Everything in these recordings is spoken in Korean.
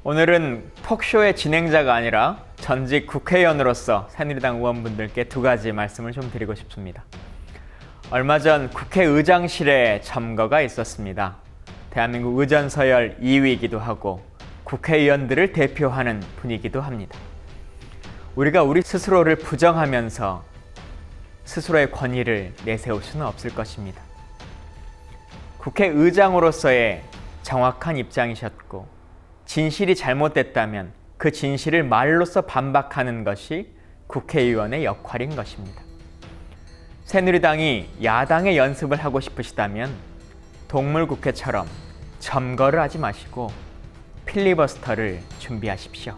오늘은 톡쇼의 진행자가 아니라 전직 국회의원으로서 새누리당 의원분들께 두 가지 말씀을 좀 드리고 싶습니다. 얼마 전 국회의장실에 점거가 있었습니다. 대한민국 의전서열 2위이기도 하고 국회의원들을 대표하는 분이기도 합니다. 우리가 우리 스스로를 부정하면서 스스로의 권위를 내세울 수는 없을 것입니다. 국회의장으로서의 정확한 입장이셨고 진실이 잘못됐다면 그 진실을 말로써 반박하는 것이 국회의원의 역할인 것입니다. 새누리당이 야당의 연습을 하고 싶으시다면 동물국회처럼 점거를 하지 마시고 필리버스터를 준비하십시오.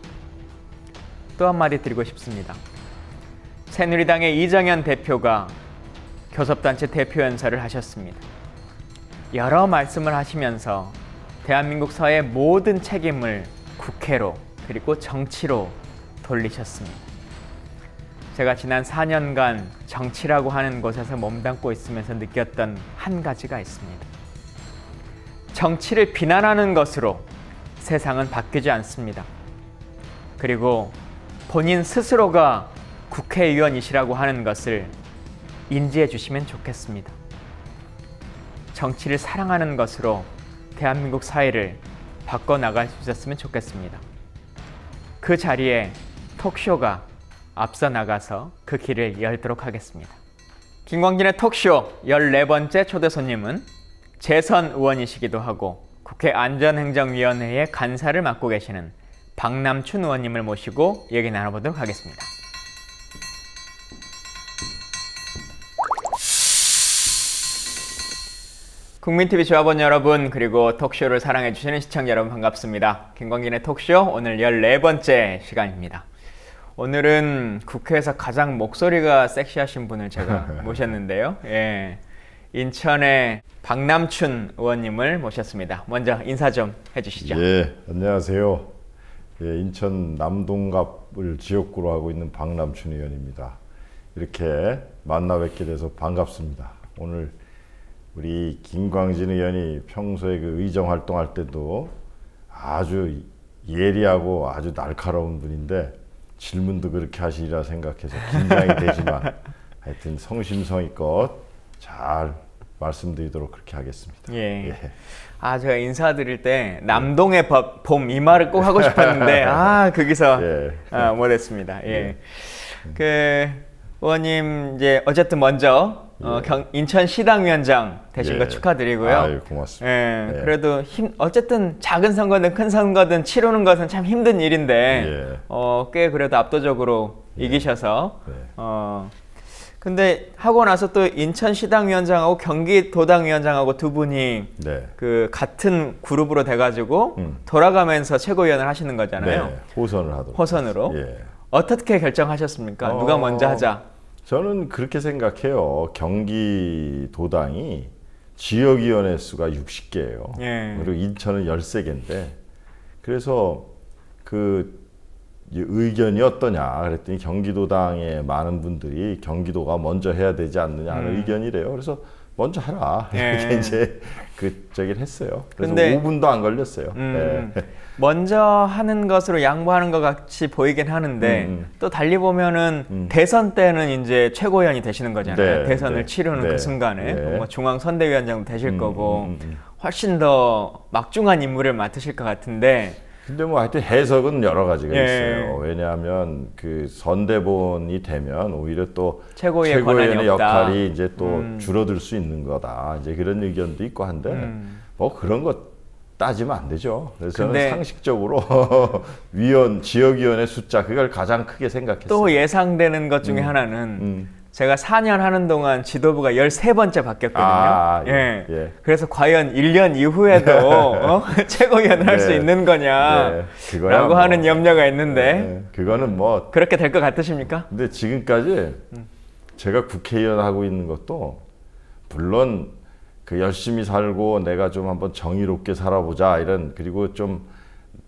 또 한마디 드리고 싶습니다. 새누리당의 이정현 대표가 교섭단체 대표연설을 하셨습니다. 여러 말씀을 하시면서 대한민국 사회의 모든 책임을 국회로 그리고 정치로 돌리셨습니다. 제가 지난 4년간 정치라고 하는 곳에서 몸담고 있으면서 느꼈던 한 가지가 있습니다. 정치를 비난하는 것으로 세상은 바뀌지 않습니다. 그리고 본인 스스로가 국회의원이시라고 하는 것을 인지해 주시면 좋겠습니다. 정치를 사랑하는 것으로 대한민국 사회를 바꿔나갈 수 있었으면 좋겠습니다. 그 자리에 톡쇼가 앞서 나가서 그 길을 열도록 하겠습니다. 김광진의 톡쇼 14번째 초대 손님은 재선 의원이시기도 하고 국회 안전행정위원회의 간사를 맡고 계시는 박남춘 의원님을 모시고 얘기 나눠보도록 하겠습니다. 국민TV 조합원 여러분, 그리고 톡쇼를 사랑해주시는 시청자 여러분 반갑습니다. 김광진의 톡쇼 오늘 14번째 시간입니다. 오늘은 국회에서 가장 목소리가 섹시하신 분을 제가 모셨는데요. 예, 인천의 박남춘 의원님을 모셨습니다. 먼저 인사 좀 해주시죠. 예, 안녕하세요. 예, 인천 남동갑을 지역구로 하고 있는 박남춘 의원입니다. 이렇게 만나 뵙게 돼서 반갑습니다. 오늘 우리 김광진 의원이 평소에 그 의정 활동할 때도 아주 예리하고 아주 날카로운 분인데 질문도 그렇게 하시리라 생각해서 긴장이 되지만 하여튼 성심성의껏 잘 말씀드리도록 그렇게 하겠습니다. 예. 예. 제가 인사드릴 때 남동의 봄 이 말을 꼭 하고 싶었는데 거기서 예. 못했습니다. 예. 그 의원님 이제 어쨌든 먼저 인천시당위원장 되신 예. 거 축하드리고요. 아유, 고맙습니다. 예. 예. 그래도 어쨌든 작은 선거든 큰 선거든 치르는 것은 참 힘든 일인데 예. 꽤 그래도 압도적으로 예. 이기셔서 예. 근데 하고 나서 또 인천시당위원장하고 경기도당위원장하고 두 분이 네. 그 같은 그룹으로 돼가지고 돌아가면서 최고위원을 하시는 거잖아요. 네. 호선을 하도록. 호선으로. 예. 어떻게 결정하셨습니까? 누가 먼저 하자? 저는 그렇게 생각해요. 경기도당이 지역위원회 수가 60개예요. 예. 그리고 인천은 13개인데 그래서 그 의견이 어떠냐 그랬더니 경기도당의 많은 분들이 경기도가 먼저 해야 되지 않느냐는 의견이래요. 그래서 먼저 하라 이렇게 예. 이제 저기를 했어요. 그래서 근데 5분도 안 걸렸어요. 네. 먼저 하는 것으로 양보하는 것 같이 보이긴 하는데 또 달리 보면은 대선 때는 이제 최고위원이 되시는 거잖아요. 네, 대선을 네, 치르는 네, 그 순간에 네. 뭐 중앙선대위원장도 되실 거고 훨씬 더 막중한 임무를 맡으실 것 같은데 근데 뭐 하여튼 해석은 여러 가지가 예. 있어요. 왜냐하면 그 선대본이 되면 오히려 또 최고위의 권한이 없다. 역할이 이제 또 줄어들 수 있는 거다. 이제 그런 의견도 있고 한데 뭐 그런 거 따지면 안 되죠. 그래서 저는 상식적으로 지역위원회 숫자 그걸 가장 크게 생각했어요. 또 예상되는 것 중에 하나는 제가 4년 하는 동안 지도부가 13번째 바뀌었거든요. 예. 그래서 과연 1년 이후에도 최고위원을 할 수 있는 거냐 라고 하는 염려가 있는데 그거는 뭐 그렇게 될 것 같으십니까? 근데 지금까지 제가 국회의원 하고 있는 것도 물론 그 열심히 살고 내가 좀 한번 정의롭게 살아보자 이런 그리고 좀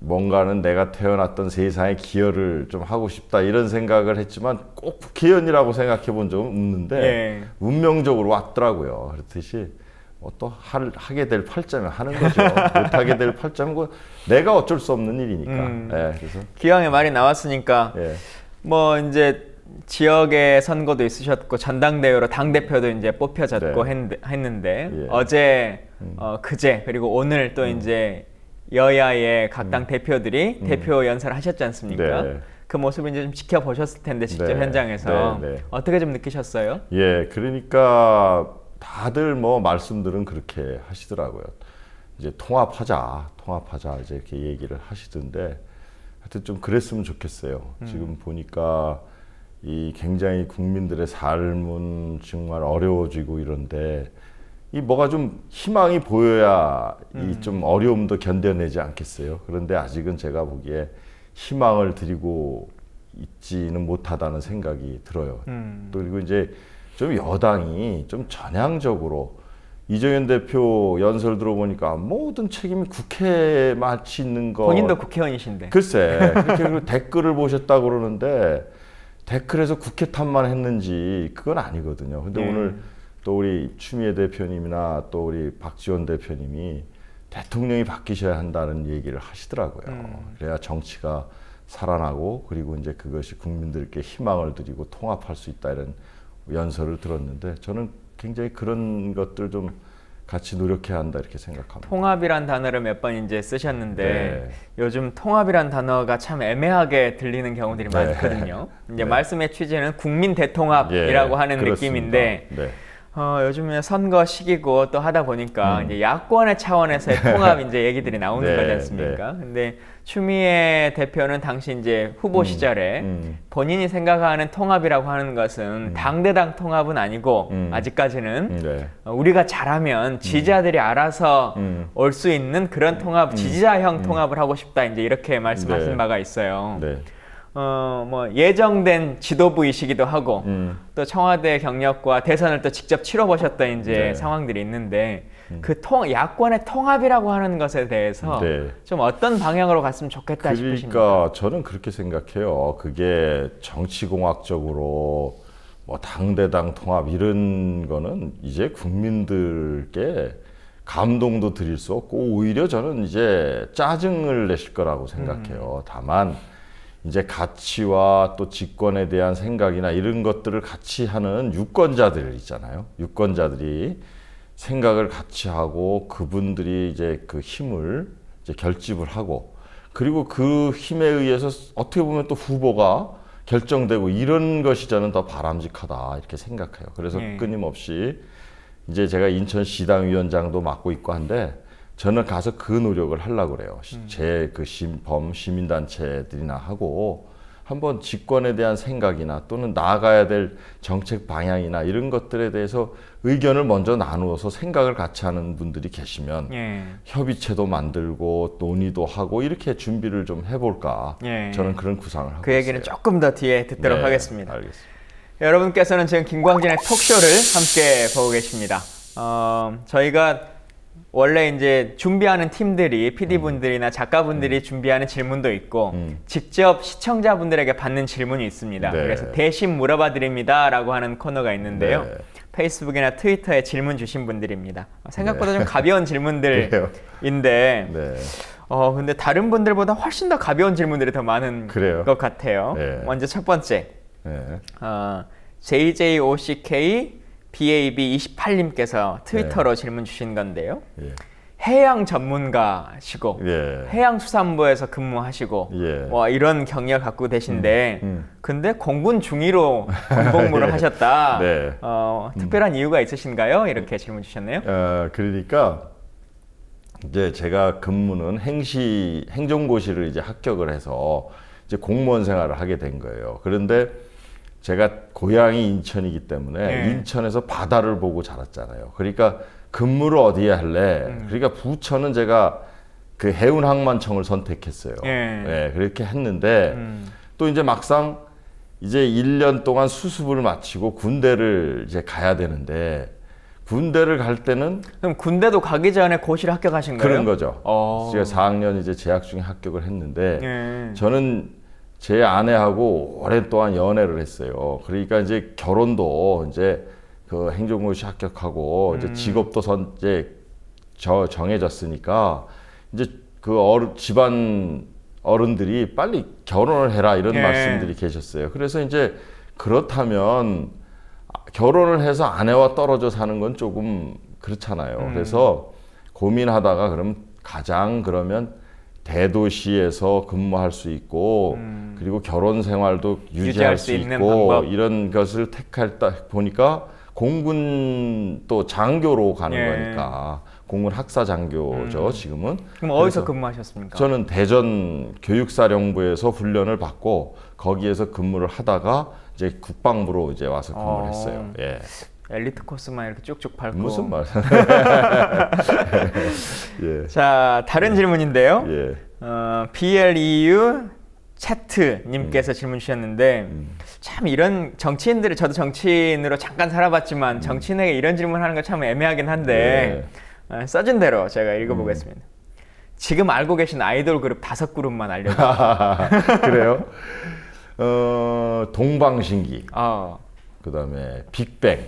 뭔가는 내가 태어났던 세상에 기여를 좀 하고 싶다 이런 생각을 했지만 꼭 국회의원이라고 생각해 본 적은 없는데 운명적으로 왔더라고요. 그렇듯이 또 하게 될 팔자면 하는 거죠. 못하게 될 팔자면 내가 어쩔 수 없는 일이니까. 예, 그래서 기왕에 말이 나왔으니까 예. 뭐 이제 지역의 선거도 있으셨고 전당대회로 당 대표도 이제 뽑혀졌고 했는데 예. 어제 그제 그리고 오늘 또 이제 여야의 각 당 대표들이 대표 연설을 하셨지 않습니까? 네. 그 모습을 이제 좀 지켜보셨을 텐데 직접 네. 현장에서 네. 어떻게 좀 느끼셨어요? 예, 그러니까 다들 뭐 말씀들은 그렇게 하시더라고요. 이제 통합하자 이제 이렇게 얘기를 하시던데 하여튼 좀 그랬으면 좋겠어요. 지금 보니까 이 굉장히 국민들의 삶은 정말 어려워지고 이런데 이 뭐가 좀 희망이 보여야 이 좀 어려움도 견뎌내지 않겠어요. 그런데 아직은 제가 보기에 희망을 드리고 있지는 못하다는 생각이 들어요. 또 그리고 이제 좀 여당이 좀 전향적으로 이정현 대표 연설 들어보니까 모든 책임이 국회에 마치 있는 거. 본인도 국회의원이신데. 글쎄 그렇게 댓글을 보셨다고 그러는데 댓글에서 국회 탓만 했는지 그건 아니거든요. 근데 오늘 또 우리 추미애 대표님이나 또 우리 박지원 대표님이 대통령이 바뀌셔야 한다는 얘기를 하시더라고요. 그래야 정치가 살아나고 그리고 이제 그것이 국민들께 희망을 드리고 통합할 수 있다 이런 연설을 들었는데 저는 굉장히 그런 것들 좀 같이 노력해야 한다 이렇게 생각합니다. 통합이란 단어를 몇 번 이제 쓰셨는데 네. 요즘 통합이란 단어가 참 애매하게 들리는 경우들이 네. 많거든요. 이제 네. 말씀의 취지는 국민 대통합이라고 하는 그렇습니다. 느낌인데 네. 요즘에 선거 시기고 또 하다 보니까 이제 야권의 차원에서의 통합 이제 얘기들이 나오는 네, 거지 않습니까? 근데 추미애 대표는 당시 이제 후보 시절에 본인이 생각하는 통합이라고 하는 것은 당대당 통합은 아니고 아직까지는 네. 우리가 잘하면 지지자들이 알아서 올 수 있는 그런 통합, 지지자형 통합을 하고 싶다 이제 이렇게 말씀하신 네. 바가 있어요. 네. 뭐 예정된 지도부이시기도 하고 또 청와대 경력과 대선을 또 직접 치러보셨던 이제 네. 상황들이 있는데 그 야권의 통합이라고 하는 것에 대해서 네. 좀 어떤 방향으로 갔으면 좋겠다 싶으십니까? 그러니까 저는 그렇게 생각해요. 그게 정치공학적으로 뭐 당대당 통합 이런 거는 이제 국민들께 감동도 드릴 수 없고 오히려 저는 이제 짜증을 내실 거라고 생각해요. 다만 이제 가치와 또 직권에 대한 생각이나 이런 것들을 같이 하는 유권자들 있잖아요. 유권자들이 생각을 같이 하고 그분들이 이제 그 힘을 이제 결집을 하고 그리고 그 힘에 의해서 어떻게 보면 또 후보가 결정되고 이런 것이 저는 더 바람직하다 이렇게 생각해요. 그래서 끊임없이 이제 제가 인천시당 위원장도 맡고 있고 한데 저는 가서 그 노력을 하려고 그래요. 제 그 범 시민단체들이나 하고 한번 집권에 대한 생각이나 또는 나아가야 될 정책 방향이나 이런 것들에 대해서 의견을 먼저 나누어서 생각을 같이 하는 분들이 계시면 협의체도 만들고 논의도 하고 이렇게 준비를 좀 해볼까. 저는 그런 구상을 하고 그 얘기는 있어요. 조금 더 뒤에 듣도록 네, 하겠습니다. 알겠습니다. 여러분께서는 지금 김광진의 톡쇼를 함께 보고 계십니다. 저희가 원래 이제 준비하는 팀들이 PD분들이나 작가분들이 준비하는 질문도 있고 직접 시청자분들에게 받는 질문이 있습니다. 네. 그래서 대신 물어봐 드립니다 라고 하는 코너가 있는데요. 네. 페이스북이나 트위터에 질문 주신 분들입니다. 생각보다 좀 가벼운 질문들인데 네. 근데 다른 분들보다 훨씬 더 가벼운 질문들이 더 많은 그래요. 것 같아요. 네. 먼저 첫 번째 네. JJOCK BAB28님께서 트위터로 질문 주신 건데요. 예. 해양 전문가시고 예. 해양수산부에서 근무하시고 예. 뭐 이런 경력을 갖고 계신데 근데 공군 중위로 군복무를 하셨다. 네. 특별한 이유가 있으신가요? 이렇게 질문 주셨네요. 그러니까 이제 제가 근무는 행정고시를 이제 합격을 해서 이제 공무원 생활을 하게 된 거예요. 그런데 제가 고향이 인천이기 때문에 인천에서 바다를 보고 자랐잖아요. 그러니까 근무를 어디에 할래? 그러니까 부처는 제가 그 해운항만청을 선택했어요. 네, 그렇게 했는데 또 이제 막상 이제 1년 동안 수습을 마치고 군대를 이제 가야 되는데 군대를 갈 때는 그럼 군대도 가기 전에 고시를 합격하신 거예요? 그런 거죠. 제가 4학년 이제 재학 중에 합격을 했는데 저는 제 아내하고 오랫동안 연애를 했어요. 그러니까 이제 결혼도 이제 그 행정고시 합격하고 이제 직업도 이제 정해졌으니까 이제 그 집안 어른들이 빨리 결혼을 해라 이런 말씀들이 계셨어요. 그래서 이제 그렇다면 결혼을 해서 아내와 떨어져 사는 건 조금 그렇잖아요. 그래서 고민하다가 그러면 대도시에서 근무할 수 있고 그리고 결혼 생활도 유지할 수 있고 이런 것을 택했다 보니까 공군 또 장교로 가는 거니까 공군 학사 장교죠 지금은. 그럼 어디서 근무하셨습니까? 저는 대전 교육사령부에서 훈련을 받고 거기에서 근무를 하다가 이제 국방부로 이제 와서 근무를 했어요. 예. 엘리트 코스만 이렇게 쭉쭉 밟고. 무슨 말? 예. 자, 다른 질문인데요. 예. BLEU 채트님께서 질문 주셨는데 참 이런 정치인들이 저도 정치인으로 잠깐 살아봤지만 정치인에게 이런 질문하는 거 참 애매하긴 한데 써준 대로 제가 읽어보겠습니다. 지금 알고 계신 아이돌 그룹 5그룹만 알려주세요. 그래요? 동방신기, 그다음에 빅뱅,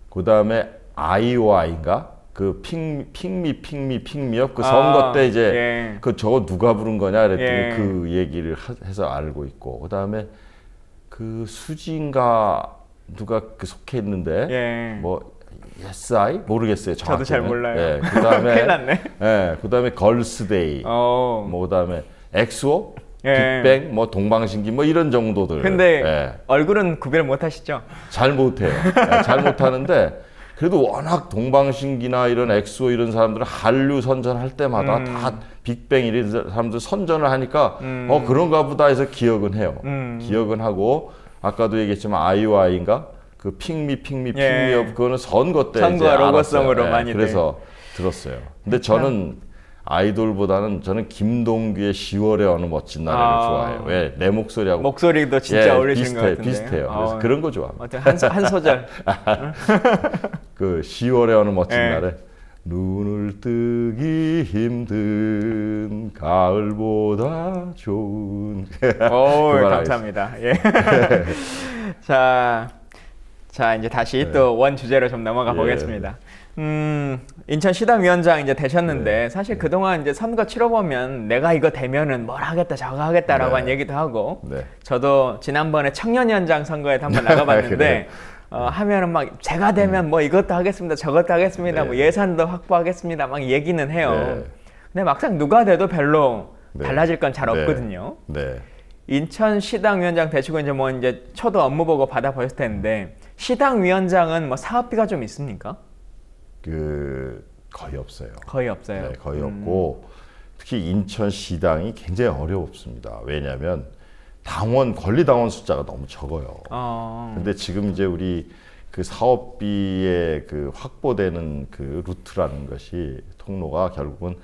그다음에 아이오아이인가? 그 핑미요? 그 선거 때 이제 그 저거 누가 부른 거냐 그랬더니 그 얘기를 해서 알고 있고, 그다음에 그 수지인가 누가 그 속해 있는데 뭐 예스아이 모르겠어요. 정확히는. 저도 잘 몰라요. 예, 그다음에 큰일 났네. 예, 그다음에 걸스데이, 뭐 그다음에 엑소, 빅뱅, 뭐 동방신기 뭐 이런 정도들. 근데 얼굴은 구별 못 하시죠? 잘 못해요. 잘 못하는데 그래도 워낙 동방신기나 이런 엑소 이런 사람들은 한류 선전할 때마다 다 빅뱅 이런 사람들 선전을 하니까 그런가 보다 해서 기억은 해요. 기억은 하고 아까도 얘기했지만 아이오아이인가? 그 핑미업 그거는 선거 때 선거 이제 로고송으로 많이 그래서 들었어요. 근데 저는 아이돌보다는 저는 김동규의 10월의 어느 멋진 날을 좋아해요. 왜? 내 목소리하고 목소리도 진짜 어울리시는 것 같은데 비슷해요. 그래서 그런 거 좋아합니다. 한 소절. 그 10월의 어느 멋진 날에 눈을 뜨기 힘든 가을보다 좋은. 오, 감사합니다. 예. 자 이제 다시 또 원 주제로 좀 넘어가 보겠습니다. 인천시당위원장 이제 되셨는데 사실 그동안 이제 선거 치러보면 내가 이거 되면은 뭘 하겠다 저거 하겠다라고 한 얘기도 하고 저도 지난번에 청년위원장 선거에도 한번 나가봤는데 하면은 막 제가 되면 뭐 이것도 하겠습니다 저것도 하겠습니다 뭐 예산도 확보하겠습니다 막 얘기는 해요. 근데 막상 누가 돼도 별로 달라질 건 잘 없거든요. 인천시당위원장 되시고 이제 초도 업무 보고 받아보셨을 텐데 시당위원장은 뭐 사업비가 좀 있습니까? 거의 없어요. 거의 없어요. 네, 거의 없고 특히 인천시당이 굉장히 어렵습니다. 왜냐하면 권리당원 숫자가 너무 적어요. 근데 지금 이제 우리 그 사업비의 그 확보되는 그 루트라는 것이 통로가 결국은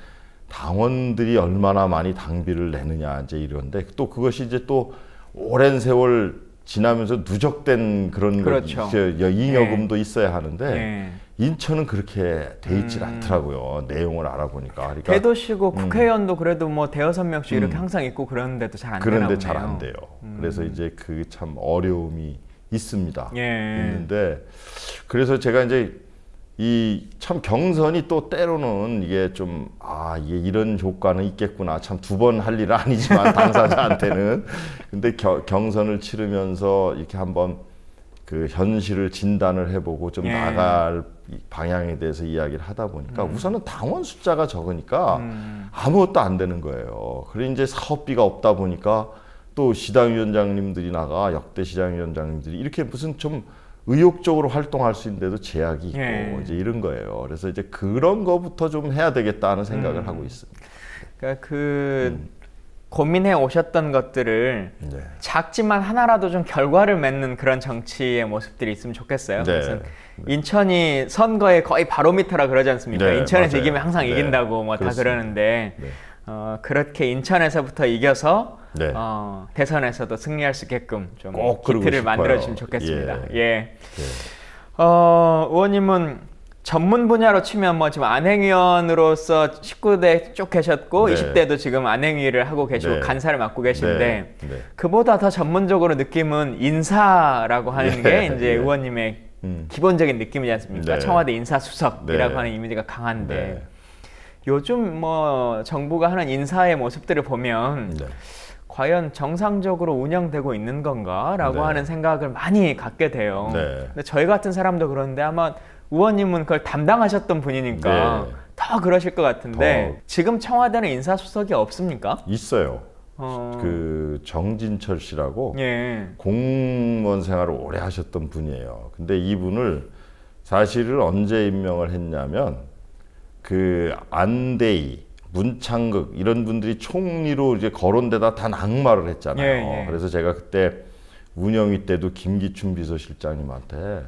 당원들이 얼마나 많이 당비를 내느냐 이제 이런데 또 그것이 이제 또 오랜 세월 지나면서 누적된 그런 잉여금도 있어야 하는데 인천은 그렇게 돼 있질 않더라고요. 내용을 알아보니까. 그러니까, 대도시고 국회의원도 그래도 뭐 대여섯 명씩 이렇게 항상 있고 그러는데도 잘 안 되나 보네요. 그런데 잘 안 돼요. 그래서 이제 그 참 어려움이 있습니다. 있는데 그래서 제가 이제 이 참 경선이 또 때로는 이게 좀 이게 이런 효과는 있겠구나. 참 두 번 할 일은 아니지만 당사자한테는. 근데 경선을 치르면서 이렇게 한번 그 현실을 진단을 해보고 좀 나갈 방향에 대해서 이야기를 하다 보니까 우선은 당원 숫자가 적으니까 아무것도 안 되는 거예요. 그리고 이제 사업비가 없다 보니까 또 시당위원장님들이 역대 시당위원장님들이 이렇게 무슨 좀 의욕적으로 활동할 수 있는데도 제약이 있고 이제 이런 거예요. 그래서 이제 그런 거부터 좀 해야 되겠다는 생각을 하고 있습니다. 그러니까 고민해 오셨던 것들을 작지만 하나라도 좀 결과를 맺는 그런 정치의 모습들이 있으면 좋겠어요. 그래서 인천이 선거의 거의 바로미터라 그러지 않습니까? 인천에서 이기면 항상 이긴다고 뭐 다 그러는데 그렇게 인천에서부터 이겨서 대선에서도 승리할 수 있게끔 좀 기틀을 만들어주시면 좋겠습니다. 의원님은 전문 분야로 치면 뭐 지금 안행위원으로서 19대 쭉 계셨고 20대도 지금 안행위를 하고 계시고 간사를 맡고 계신데 그보다 더 전문적으로 느낌은 인사라고 하는 게 이제 의원님의 기본적인 느낌이지 않습니까? 네. 청와대 인사수석이라고 네. 하는 이미지가 강한데 네. 요즘 뭐 정부가 하는 인사의 모습들을 보면 네. 과연 정상적으로 운영되고 있는 건가라고 네. 하는 생각을 많이 갖게 돼요. 네. 근데 저희 같은 사람도 그런데 아마 의원님은 그걸 담당하셨던 분이니까 네. 더 그러실 것 같은데 더. 지금 청와대는 인사수석이 없습니까? 있어요. 어... 그 정진철 씨라고 예. 공무원 생활을 오래 하셨던 분이에요. 근데 이분을 사실은 언제 임명을 했냐면 그 안대희, 문창극 이런 분들이 총리로 이제 거론되다 다 낙마를 했잖아요. 예, 예. 그래서 제가 그때 운영위 때도 김기춘 비서실장님한테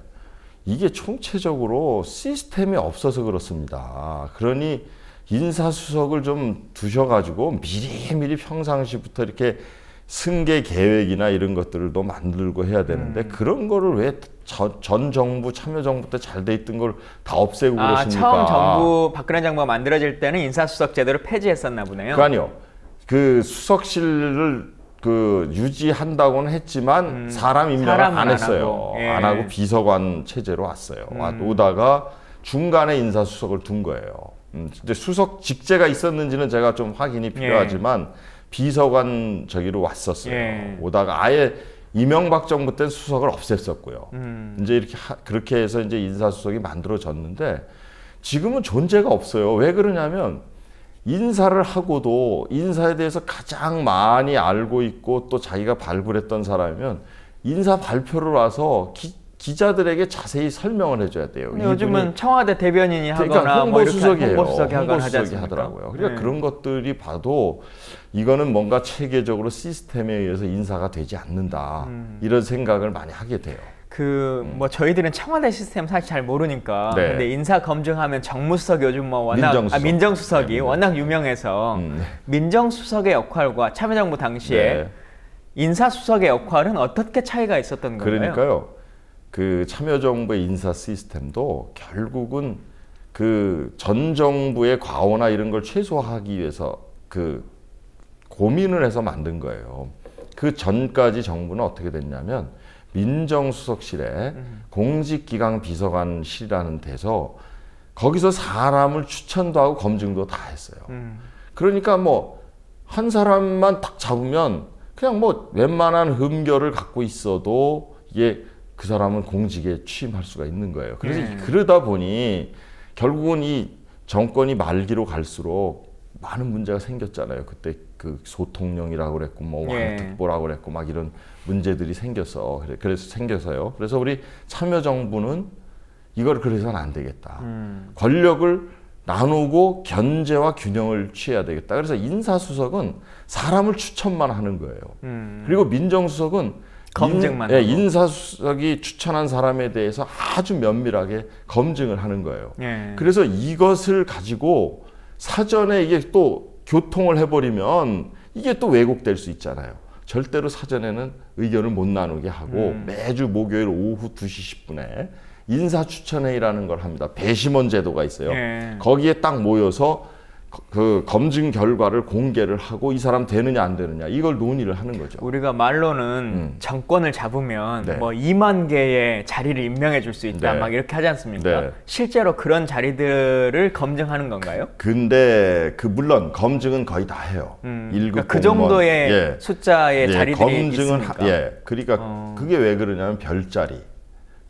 이게 총체적으로 시스템이 없어서 그렇습니다. 그러니 인사수석을 좀 두셔가지고 미리미리 평상시부터 이렇게 승계 계획이나 이런 것들을 또 만들고 해야 되는데 그런 거를 왜 전 정부 참여정부 때 잘 돼 있던 걸 다 없애고 그러십니까? 처음 정부 박근혜 정부가 만들어질 때는 인사수석 제도를 폐지했었나 보네요. 그러니까요. 그 수석실을 그 유지한다고는 했지만 사람 임명을 안 했어요. 예. 안 하고 비서관 체제로 왔어요. 오다가 중간에 인사수석을 둔 거예요. 근데 수석 직제가 있었는지는 제가 좀 확인이 필요하지만 비서관 저기로 왔었어요. 예. 오다가 아예 이명박 정부 때는 수석을 없앴었고요. 이제 이렇게 그렇게 해서 이제 인사수석이 만들어졌는데 지금은 존재가 없어요. 왜 그러냐면 인사를 하고도 인사에 대해서 가장 많이 알고 있고 또 자기가 발굴했던 사람이면 인사 발표를 와서 기자들에게 자세히 설명을 해줘야 돼요. 요즘은 청와대 대변인이 하거나 그러니까 홍보수석이에요. 홍보수석이 하거나 하지 홍보수석이 않습니까? 하더라고요. 그러니까 네. 그런 것들이 봐도 이거는 뭔가 체계적으로 시스템에 의해서 인사가 되지 않는다. 이런 생각을 많이 하게 돼요. 뭐 저희들은 청와대 시스템 사실 잘 모르니까 네. 근데 인사 검증하면 정무수석 요즘 뭐 워낙 민정수석이 네. 워낙 유명해서 민정수석의 역할과 참여정부 당시에 네. 인사수석의 역할은 어떻게 차이가 있었던 건가요? 그러니까요. 그 참여정부의 인사 시스템도 결국은 그 전 정부의 과오나 이런 걸 최소화하기 위해서 그 고민을 해서 만든 거예요. 그 전까지 정부는 어떻게 됐냐면 민정수석실에 공직기강 비서관실이라는 데서 거기서 사람을 추천도 하고 검증도 다 했어요. 그러니까 뭐 한 사람만 딱 잡으면 그냥 뭐 웬만한 흠결을 갖고 있어도 이게 그 사람은 공직에 취임할 수가 있는 거예요. 그래서 그러다 보니 결국은 이 정권이 말기로 갈수록 많은 문제가 생겼잖아요. 그때 그 소통령이라고 그랬고 뭐 왕특보라고 그랬고 막 이런 문제들이 생겨서 그래서 생겨서요. 그래서 우리 참여정부는 이걸 그래서는 안 되겠다. 권력을 나누고 견제와 균형을 취해야 되겠다. 그래서 인사수석은 사람을 추천만 하는 거예요. 그리고 민정수석은 검증만 인사수석이 추천한 사람에 대해서 아주 면밀하게 검증을 하는 거예요. 예. 그래서 이것을 가지고 사전에 이게 또 교통을 해버리면 이게 또 왜곡될 수 있잖아요. 절대로 사전에는 의견을 못 나누게 하고 매주 목요일 오후 2시 10분에 인사추천회의라는 걸 합니다. 배심원 제도가 있어요. 예. 거기에 딱 모여서 그 검증 결과를 공개를 하고 이 사람 되느냐 안 되느냐 이걸 논의를 하는 거죠. 우리가 말로는 정권을 잡으면 네. 뭐 2만 개의 자리를 임명해 줄 수 있다 네. 막 이렇게 하지 않습니까? 네. 실제로 그런 자리들을 검증하는 건가요? 근데 물론 검증은 거의 다 해요. 그러니까 그 정도의 숫자의 자리들이 있습니까? 그러니까 그게 왜 그러냐면 별자리.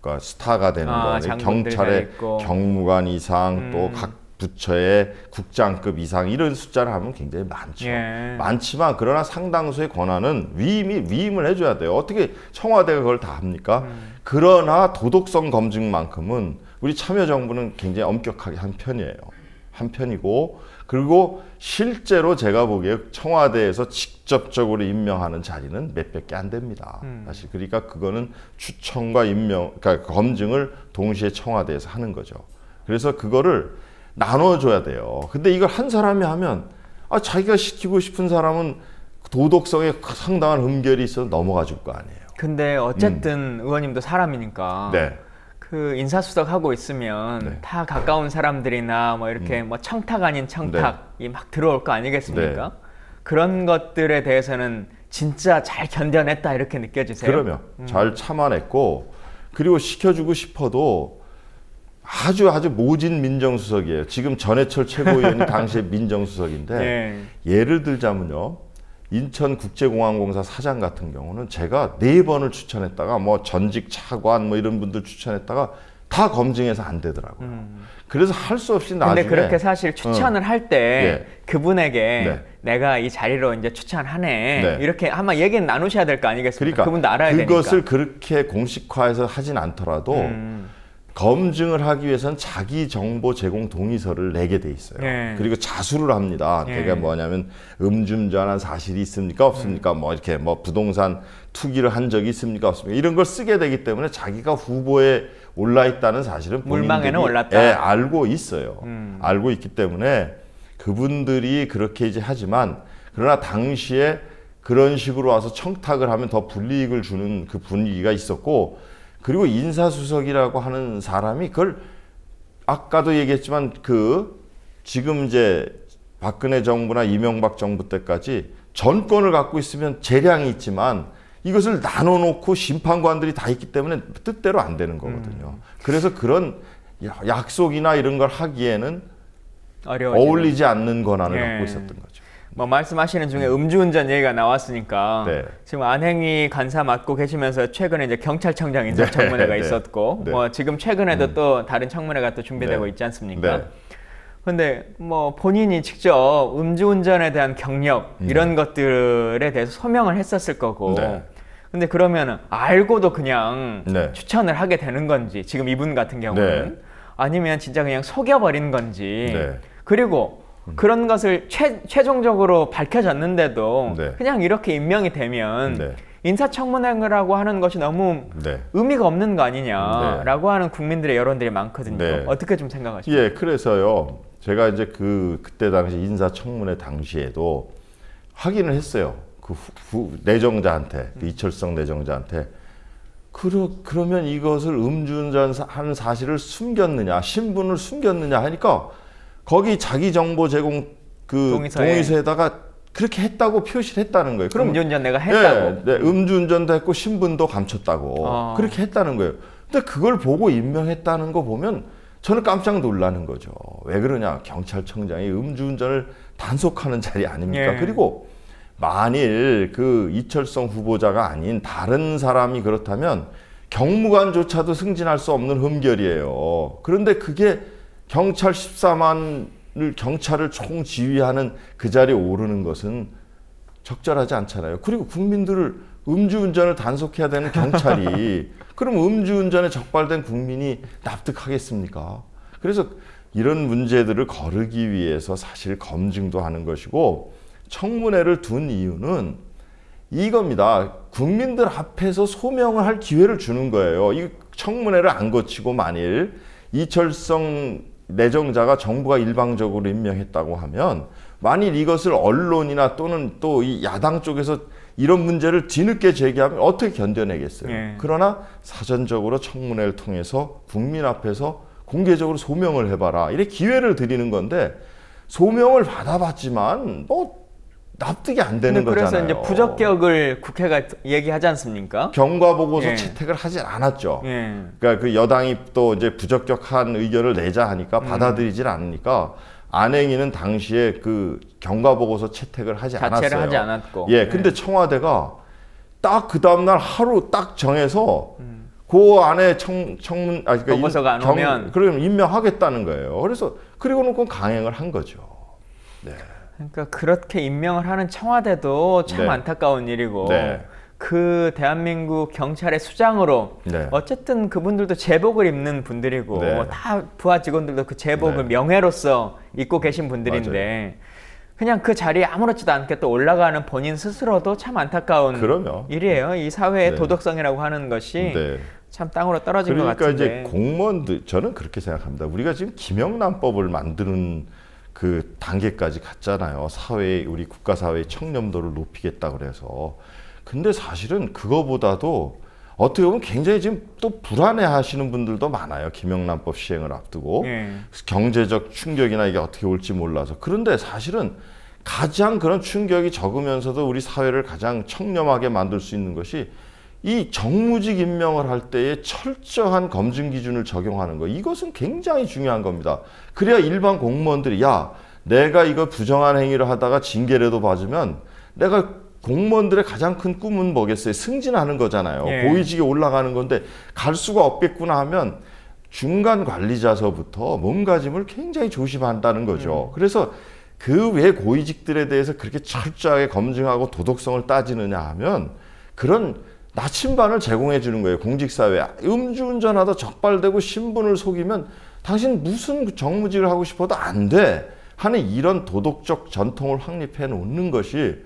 그러니까 스타가 되는 거예요. 경찰의 경무관 이상 또 각 부처의 국장급 이상 이런 숫자를 하면 굉장히 많죠. 예. 많지만 그러나 상당수의 권한은 위임을 해줘야 돼요. 어떻게 청와대가 그걸 다 합니까? 그러나 도덕성 검증만큼은 우리 참여정부는 굉장히 엄격하게 한 편이에요. 한 편이고 그리고 실제로 제가 보기에 청와대에서 직접적으로 임명하는 자리는 몇백 개 안 됩니다. 사실 그러니까 그거는 추천과 그러니까 검증을 동시에 청와대에서 하는 거죠. 그래서 그거를 나눠줘야 돼요. 근데 이걸 한 사람이 하면 자기가 시키고 싶은 사람은 도덕성에 상당한 흠결이 있어서 넘어가 줄 거 아니에요. 근데 어쨌든 의원님도 사람이니까 네. 그 인사수석 하고 있으면 네. 다 가까운 사람들이나 뭐 이렇게 뭐 청탁 아닌 청탁이 막 들어올 거 아니겠습니까? 네. 그런 것들에 대해서는 진짜 잘 견뎌냈다 이렇게 느껴지세요? 그러면 잘 참아냈고 그리고 시켜주고 싶어도 아주 모진 민정수석이에요. 지금 전해철 최고위원이 당시에 민정수석인데 네. 예를 들자면요. 인천국제공항공사 사장 같은 경우는 제가 4번을 추천했다가 뭐 전직 차관 뭐 이런 분들 추천했다가 다 검증해서 안 되더라고요. 그래서 할 수 없이 나중에. 근데 그렇게 사실 추천을 할 때 예. 그분에게 네. 내가 이 자리로 이제 추천하네. 네. 이렇게 한번 얘기는 나누셔야 될 거 아니겠습니까? 그러니까 그분도 알아야 되니까. 그것을 그렇게 공식화해서 하진 않더라도 검증을 하기 위해서는 자기 정보 제공 동의서를 내게 돼 있어요. 예. 그리고 자수를 합니다. 예. 그게 뭐냐면 음주운전한 사실이 있습니까? 없습니까? 뭐 이렇게 뭐 부동산 투기를 한 적이 있습니까? 없습니까? 이런 걸 쓰게 되기 때문에 자기가 후보에 올라 있다는 사실은 물망에는 본인들이, 올랐다. 예, 알고 있어요. 알고 있기 때문에 그분들이 그렇게 이제 하지만 그러나 당시에 그런 식으로 와서 청탁을 하면 더 불이익을 주는 그 분위기가 있었고, 그리고 인사수석이라고 하는 사람이 그걸 아까도 얘기했지만 그 지금 이제 박근혜 정부나 이명박 정부 때까지 전권을 갖고 있으면 재량이 있지만 이것을 나눠놓고 심판관들이 다 있기 때문에 뜻대로 안 되는 거거든요. 그래서 그런 약속이나 이런 걸 하기에는 어울리지 않는 권한을 예. 갖고 있었던 거죠. 뭐 말씀하시는 중에 음주운전 얘기가 나왔으니까 네. 지금 안행이 간사 맡고 계시면서 최근에 이제 경찰청장 인사청문회가 네. 있었고 네. 뭐 지금 최근에도 또 다른 청문회가 또 준비되고 네. 있지 않습니까? 네. 근데 뭐 본인이 직접 음주운전에 대한 경력 이런 것들에 대해서 소명을 했었을 거고 네. 근데 그러면은 알고도 그냥 네. 추천을 하게 되는 건지 지금 이분 같은 경우는 네. 아니면 진짜 그냥 속여버린 건지 네. 그리고 그런 것을 최종적으로 밝혀졌는데도 네. 그냥 이렇게 임명이 되면 네. 인사청문회라고 하는 것이 너무 네. 의미가 없는 거 아니냐라고 하는 국민들의 여론들이 많거든요. 네. 어떻게 좀 생각하십니까? 예, 그래서요. 제가 이제 그때 당시 인사청문회 당시에도 확인을 했어요. 그 내정자한테, 그 이철성 내정자한테. 그러면 이것을 음주운전하는 사실을 숨겼느냐, 신분을 숨겼느냐 하니까 거기 자기 정보 제공 그 동의서에다가 그렇게 했다고 표시를 했다는 거예요. 그럼 음주운전 내가 했다고. 네, 음주운전도 했고 신분도 감췄다고 그렇게 했다는 거예요. 근데 그걸 보고 임명했다는 거 보면 저는 깜짝 놀라는 거죠. 왜 그러냐? 경찰청장이 음주운전을 단속하는 자리 아닙니까? 예. 그리고 만일 그 이철성 후보자가 아닌 다른 사람이 그렇다면 경무관조차도 승진할 수 없는 흠결이에요. 그런데 그게 경찰 14만을 경찰을 총지휘하는 그 자리에 오르는 것은 적절하지 않잖아요. 그리고 국민들을 음주운전을 단속해야 되는 경찰이 그럼 음주운전에 적발된 국민이 납득하겠습니까? 그래서 이런 문제들을 거르기 위해서 사실 검증도 하는 것이고 청문회를 둔 이유는 이겁니다. 국민들 앞에서 소명을 할 기회를 주는 거예요. 이 청문회를 안 거치고 만일 이철성 내정자가 정부가 일방적으로 임명했다고 하면 만일 이것을 언론이나 또는 또 이 야당 쪽에서 이런 문제를 뒤늦게 제기하면 어떻게 견뎌내겠어요. 예. 그러나 사전적으로 청문회를 통해서 국민 앞에서 공개적으로 소명을 해봐라. 이렇게 기회를 드리는 건데 소명을 받아봤지만 뭐 납득이 안 되는 거잖아요. 그래서 이제 부적격을 국회가 얘기하지 않습니까? 경과보고서 예. 채택을 하진 않았죠. 예. 그러니까 그 여당이 또 이제 부적격한 의견을 내자 하니까 받아들이질 않으니까 안행위는 당시에 그 경과보고서 채택을 하지 자체를 않았어요. 하지 않았고. 예, 근데 청와대가 딱 그 다음날 하루 딱 정해서 그 안에 그러니까 보고서가 안 오면 그러면 임명하겠다는 거예요. 그래서 그리고 놓고 강행을 한 거죠. 네. 그러니까 그렇게 임명을 하는 청와대도 참 네. 안타까운 일이고 네. 그 대한민국 경찰의 수장으로 네. 어쨌든 그분들도 제복을 입는 분들이고 네. 다 부하 직원들도 그 제복을 네. 명예로서 입고 계신 분들인데 그냥 그 자리에 아무렇지도 않게 또 올라가는 본인 스스로도 참 안타까운 그럼요. 일이에요. 이 사회의 네. 도덕성이라고 하는 것이 네. 참 땅으로 떨어진 것 그러니까 같은데. 이제 공무원들 저는 그렇게 생각합니다. 우리가 지금 김영란법을 만드는 그 단계까지 갔잖아요. 사회의 우리 국가 사회의 청렴도를 높이겠다 그래서. 근데 사실은 그거보다도 어떻게 보면 굉장히 지금 또 불안해하시는 분들도 많아요. 김영란법 시행을 앞두고 경제적 충격이나 이게 어떻게 올지 몰라서. 그런데 사실은 가장 그런 충격이 적으면서도 우리 사회를 가장 청렴하게 만들 수 있는 것이 이 정무직 임명을 할 때에 철저한 검증 기준을 적용하는 거, 이것은 굉장히 중요한 겁니다. 그래야 일반 공무원들이 야, 내가 이거 부정한 행위를 하다가 징계라도 받으면 내가 공무원들의 가장 큰 꿈은 뭐겠어요? 승진하는 거잖아요. 예. 고위직에 올라가는 건데 갈 수가 없겠구나 하면 중간 관리자서부터 몸가짐을 굉장히 조심한다는 거죠. 그래서 그 외 고위직들에 대해서 그렇게 철저하게 검증하고 도덕성을 따지느냐 하면 그런 나침반을 제공해 주는 거예요. 공직사회에. 음주운전하다 적발되고 신분을 속이면 당신 무슨 정무직을 하고 싶어도 안 돼 하는 이런 도덕적 전통을 확립해 놓는 것이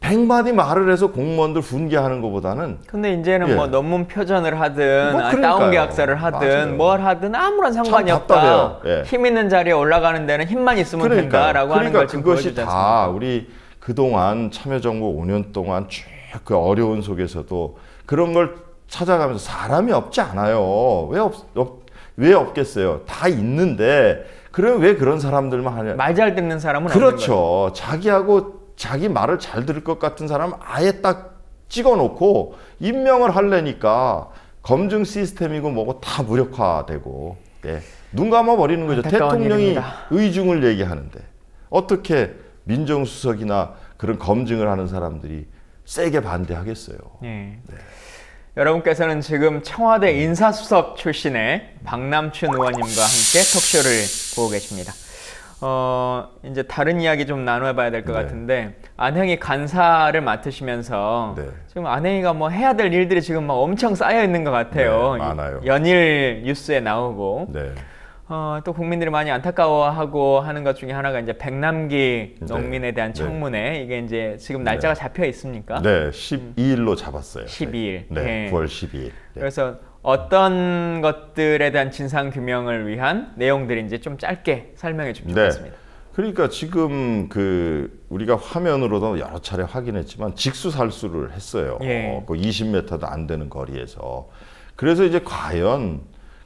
100마디 말을 해서 공무원들 훈계하는 것보다는. 근데 이제는 예. 뭐 논문 표전을 하든 뭐 그러니까요. 다운 계약서를 하든 맞아요. 뭘 하든 아무런 상관이 없다. 답답해요. 예. 힘 있는 자리에 올라가는 데는 힘만 있으면 된다라고 하는 걸 지금 그것이 보여주지 다 않습니까? 우리 그동안 참여정부 5년 동안 쭉 그 어려운 속에서도 그런 걸 찾아가면서 사람이 없지 않아요. 왜 없겠어요? 다 있는데 그럼 왜 그런 사람들만 하냐? 말 잘 듣는 사람은 없는 거예요. 그렇죠. 자기 말을 잘 들을 것 같은 사람 아예 딱 찍어놓고 임명을 하려니까 검증 시스템이고 뭐고 다 무력화되고, 예. 눈 감아버리는 거죠. 안타까운 대통령이 일입니다. 의중을 얘기하는데 어떻게 민정수석이나 그런 검증을 하는 사람들이 세게 반대하겠어요. 예. 네. 여러분께서는 지금 청와대 인사수석 출신의 박남춘 의원님과 함께 톡쇼를 보고 계십니다. 이제 다른 이야기 좀 나눠봐야 될 것 네. 같은데, 안행이 간사를 맡으시면서 네. 지금 안행이가 뭐 해야 될 일들이 지금 막 엄청 쌓여 있는 것 같아요. 네, 많아요. 연일 뉴스에 나오고. 네. 또 국민들이 많이 안타까워하고 하는 것 중에 하나가 이제 백남기 네. 농민에 대한 네. 청문회, 이게 이제 지금 날짜가 잡혀 있습니까? 네, 12일로 잡았어요. 12일. 네, 예. 9월 12일. 네. 그래서 어떤 것들에 대한 진상 규명을 위한 내용들인지 좀 짧게 설명해 주면 네. 좋겠습니다. 그러니까 지금 우리가 화면으로도 여러 차례 확인했지만 직수살수를 했어요. 예. 그 20m도 안 되는 거리에서. 그래서 이제 과연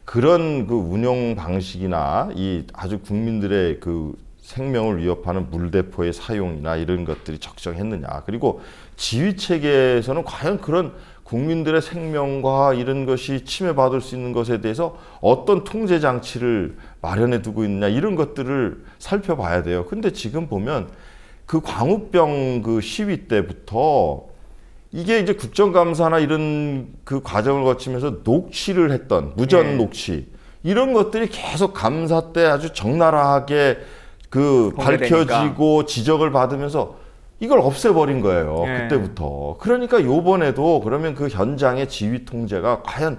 그런 그 운영 방식이나 이 아주 국민들의 그 생명을 위협하는 물대포의 사용이나 이런 것들이 적정했느냐. 그리고 지휘 체계에서는 과연 그런 국민들의 생명과 이런 것이 침해받을 수 있는 것에 대해서 어떤 통제 장치를 마련해 두고 있느냐, 이런 것들을 살펴봐야 돼요. 근데 지금 보면 그 광우병 그 시위 때부터 이게 이제 국정감사나 이런 그 과정을 거치면서 녹취를 했던 무전 예. 녹취, 이런 것들이 계속 감사 때 아주 적나라하게 그 공개되니까. 밝혀지고 지적을 받으면서 이걸 없애버린 거예요. 예. 그때부터. 그러니까 요번에도 그러면 그 현장의 지휘 통제가 과연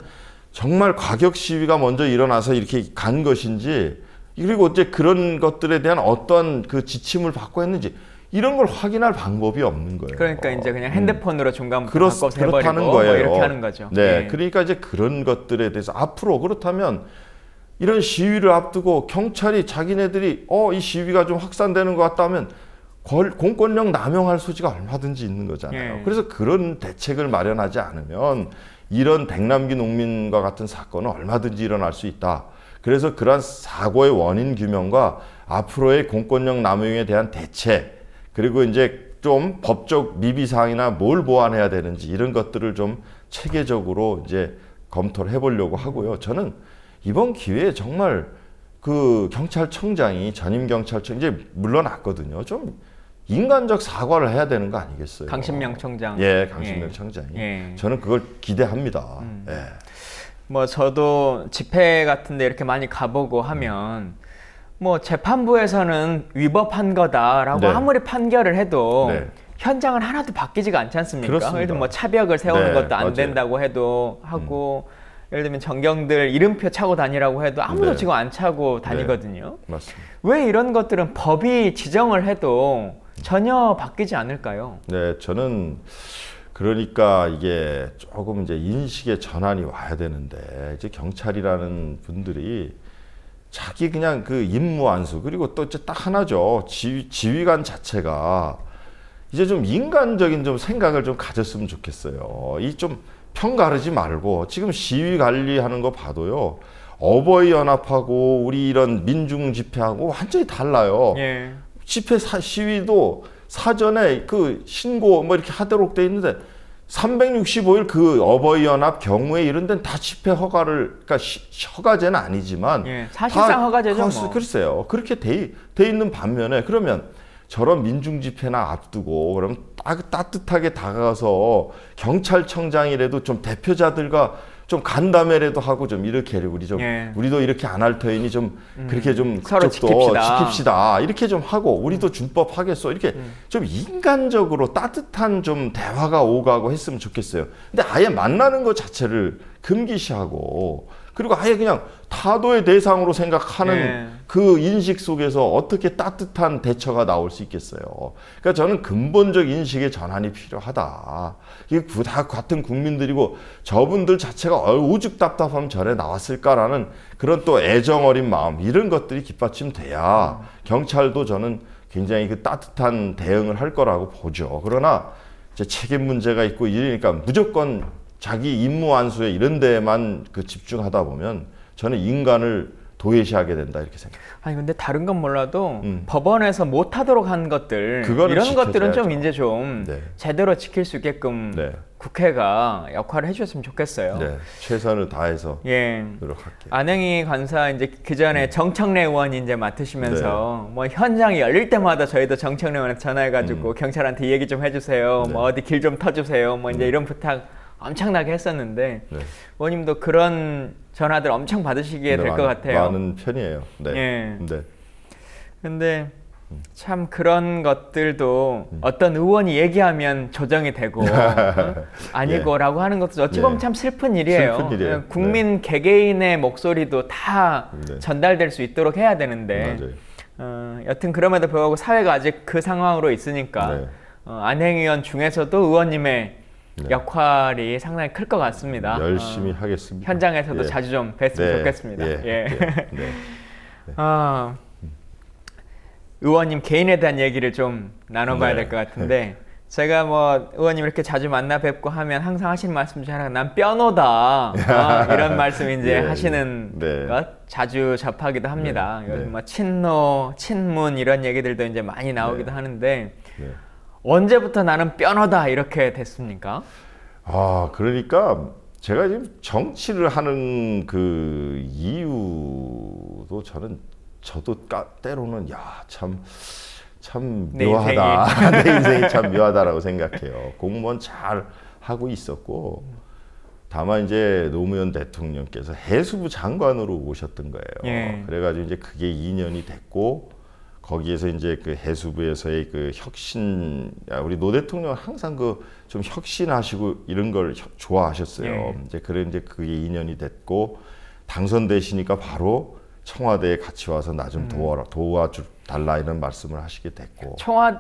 정말 과격 시위가 먼저 일어나서 이렇게 간 것인지, 그리고 이제 그런 것들에 대한 어떤 그 지침을 받고 했는지, 이런 걸 확인할 방법이 없는 거예요. 그러니까 이제 그냥 핸드폰으로 중간부터 바꿔서 그렇다는 해버리고 거예요. 뭐 이렇게 하는 거죠. 네, 예. 그러니까 이제 그런 것들에 대해서 앞으로 그렇다면 이런 시위를 앞두고 경찰이 자기네들이 이 시위가 좀 확산되는 것 같다면 공권력 남용할 소지가 얼마든지 있는 거잖아요. 예. 그래서 그런 대책을 마련하지 않으면 이런 백남기 농민과 같은 사건은 얼마든지 일어날 수 있다. 그래서 그러한 사고의 원인 규명과 앞으로의 공권력 남용에 대한 대책, 그리고 이제 좀 법적 미비사항이나 뭘 보완해야 되는지 이런 것들을 좀 체계적으로 이제 검토를 해보려고 하고요. 저는 이번 기회에 정말 그 경찰청장이 전임 경찰청 이제 물러났거든요. 좀 인간적 사과를 해야 되는 거 아니겠어요? 강신명 청장. 예, 강신명 청장이. 예. 저는 그걸 기대합니다. 예. 뭐 저도 집회 같은데 이렇게 많이 가보고 하면 뭐 재판부에서는 위법한 거다라고 네. 아무리 판결을 해도 네. 현장은 하나도 바뀌지가 않지 않습니까? 그렇습니다. 예를 들면 뭐 차벽을 세우는 네, 것도 안 맞아요. 된다고 해도 하고, 예를 들면 전경들 이름표 차고 다니라고 해도 아무도 네. 지금 안 차고 다니거든요. 맞습니다. 왜 이런 것들은 법이 지정을 해도 전혀 바뀌지 않을까요? 네, 저는 그러니까 이게 조금 이제 인식의 전환이 와야 되는데, 이제 경찰이라는 분들이 자기 그냥 그 임무 안수, 그리고 또 이제 딱 하나죠. 지휘관 자체가 이제 좀 인간적인 좀 생각을 좀 가졌으면 좋겠어요. 이 좀 편가르지 말고, 지금 시위 관리하는 거 봐도요, 어버이 연합하고 우리 이런 민중 집회하고 완전히 달라요. 예. 집회 시위도 사전에 그 신고 뭐 이렇게 하도록 돼 있는데 365일 그 어버이연합 경우에 이런 데는 다 집회 허가를, 그러니까 허가제는 아니지만 예, 사실상 허가제죠. 뭐. 글쎄요. 그렇게 돼 있는 반면에 그러면 저런 민중 집회나 앞두고 그럼 따뜻하게 다가가서 경찰청장이라도 좀 대표자들과 좀 간담회라도 하고 좀 이렇게 우리 좀 예. 우리도 이렇게 안 할 터이니 좀 그렇게 좀 서로 그쪽도 지킵시다 이렇게 좀 하고 우리도 준법 하겠어 이렇게 좀 인간적으로 따뜻한 좀 대화가 오가고 했으면 좋겠어요. 근데 아예 만나는 것 자체를 금기시하고 그리고 아예 그냥 타도의 대상으로 생각하는 예. 그 인식 속에서 어떻게 따뜻한 대처가 나올 수 있겠어요. 그러니까 저는 근본적 인식의 전환이 필요하다. 이게 다 같은 국민들이고 저분들 자체가 오죽 답답하면 절에 나왔을까라는 그런 또 애정 어린 마음 이런 것들이 뒷받침돼야 경찰도 저는 굉장히 그 따뜻한 대응을 할 거라고 보죠. 그러나 이제 책임 문제가 있고 이러니까 무조건 자기 임무 완수에 이런 데만 그 집중하다 보면 저는 인간을 도외시하게 된다 이렇게 생각해요. 아니 근데 다른 건 몰라도 법원에서 못하도록 한 것들 이런 지켜줘야죠. 것들은 좀 이제 좀 네. 제대로 지킬 수 있게끔 네. 국회가 역할을 해주셨으면 좋겠어요. 네, 최선을 다해서 예. 노력할게요. 안행희 관사 이제 그 전에 정청래 의원이 이제 맡으시면서 뭐 현장이 열릴 때마다 저희도 정청래 의원한테 전화해가지고 경찰한테 얘기 좀 해주세요. 네. 뭐 어디 길 좀 터주세요. 뭐 이제 이런 부탁 엄청나게 했었는데 네. 의원님도 그런 전화들 엄청 받으시게 될 것 같아요. 많은 편이에요. 네. 예. 네. 근데 참 그런 것들도 어떤 의원이 얘기하면 조정이 되고 아니고라고 하는 것도 어찌 보면 예. 참 슬픈 일이에요. 슬픈 일이에요. 국민 개개인의 목소리도 다 네. 전달될 수 있도록 해야 되는데 맞아요. 여튼 그럼에도 불구하고 사회가 아직 그 상황으로 있으니까 네. 안행위원 중에서도 의원님의 네. 역할이 상당히 클 것 같습니다. 열심히 하겠습니다. 현장에서도 예. 자주 좀 뵀으면 네. 좋겠습니다. 예. 예. 네. 의원님 개인에 대한 얘기를 좀 나눠봐야 네. 될 것 같은데 제가 뭐 의원님 이렇게 자주 만나 뵙고 하면 항상 하시는 말씀 중에 하나가 난 뼈노다 이런 말씀 이제 예. 하시는 네. 것 자주 접하기도 합니다. 네. 요즘 뭐 친노, 친문 이런 얘기들도 이제 많이 나오기도 네. 하는데 네. 언제부터 나는 뼈노다 이렇게 됐습니까? 그러니까 제가 지금 정치를 하는 그 이유도 저도 때로는 참 내 묘하다. 내 인생이 참 묘하다라고 생각해요. 공무원 잘 하고 있었고 다만 이제 노무현 대통령께서 해수부 장관으로 오셨던 거예요. 예. 그래가지고 이제 그게 2년이 됐고 거기에서 이제 그 해수부에서의 그 혁신, 우리 노 대통령은 항상 그 좀 혁신하시고 이런 걸 좋아하셨어요. 예. 이제 그게 2년이 됐고 당선되시니까 바로 청와대에 같이 와서 나 좀 도와달라 이런 말씀을 하시게 됐고.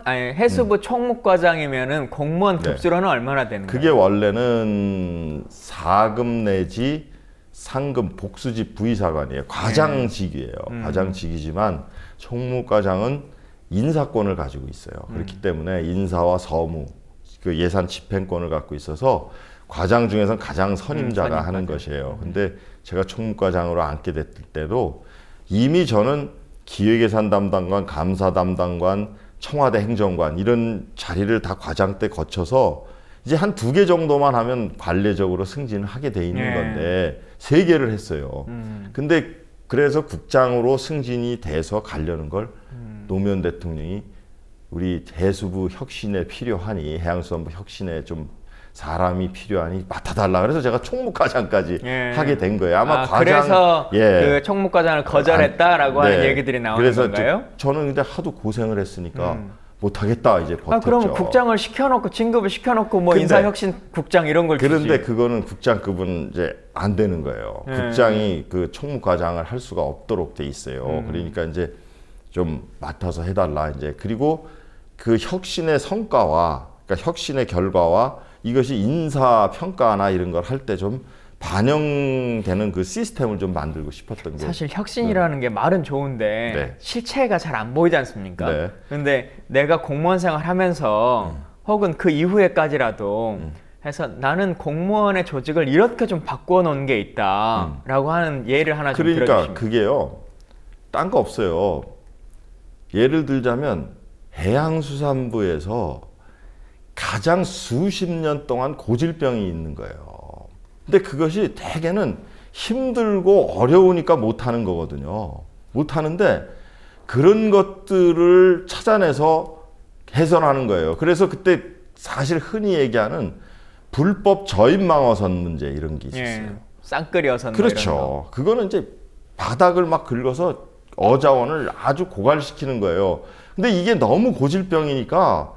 해수부 총무과장이면은 공무원 네. 급수로는 얼마나 되는 그게 거예요? 원래는 4급 내지 상급 복수직 부의사관이에요. 과장직이에요. 과장직이지만 총무과장은 인사권을 가지고 있어요. 그렇기 때문에 인사와 서무, 그 예산 집행권을 갖고 있어서 과장 중에서는 가장 선임자가 하는 것이에요. 근데 제가 총무과장으로 앉게 됐을 때도 이미 저는 기획예산 담당관, 감사 담당관, 청와대 행정관 이런 자리를 다 과장 때 거쳐서 이제 한 2개 정도만 하면 관례적으로 승진을 하게 돼 있는 건데 3개를 했어요. 근데 그래서 국장으로 승진이 돼서 가려는 걸 노무현 대통령이 우리 해수부 혁신에 필요하니 해양수산부 혁신에 좀 사람이 필요하니 맡아달라. 그래서 제가 총무과장까지 하게 된 거예요. 아마 그래서 그 총무과장을 거절했다라고 하는 얘기들이 나오는 그래서 건가요? 저는 근데 하도 고생을 했으니까 못하겠다 이제 버텼죠. 그럼 국장을 시켜놓고 진급을 시켜놓고 뭐 인사혁신국장 이런 걸 그런데 주지. 그거는 국장급은 이제 안 되는 거예요. 국장이 그 총무과장을 할 수가 없도록 돼 있어요. 그러니까 이제 좀 맡아서 해달라 이제. 그리고 그 혁신의 성과와 그러니까 혁신의 결과와 이것이 인사 평가나 이런 걸 할 때 좀 반영되는 그 시스템을 좀 만들고 싶었던 게 사실 혁신이라는 게 말은 좋은데 네. 실체가 잘 안 보이지 않습니까? 네. 근데 내가 공무원 생활하면서 혹은 그 이후에까지라도 해서 나는 공무원의 조직을 이렇게 좀 바꾸어 놓은 게 있다라고 하는 예를 하나 좀 그러니까 들어주시면. 그게요. 딴 거 없어요. 예를 들자면 해양수산부에서 가장 수십 년 동안 고질병이 있는 거예요. 근데 그것이 대개는 힘들고 어려우니까 못하는 거거든요. 못하는데 그런 것들을 찾아내서 개선하는 거예요. 그래서 그때 사실 흔히 얘기하는 불법 저인망어선 문제 이런 게 있었어요. 예. 쌍끌이어선. 그렇죠. 그거는 이제 바닥을 막 긁어서 어자원을 아주 고갈시키는 거예요. 근데 이게 너무 고질병이니까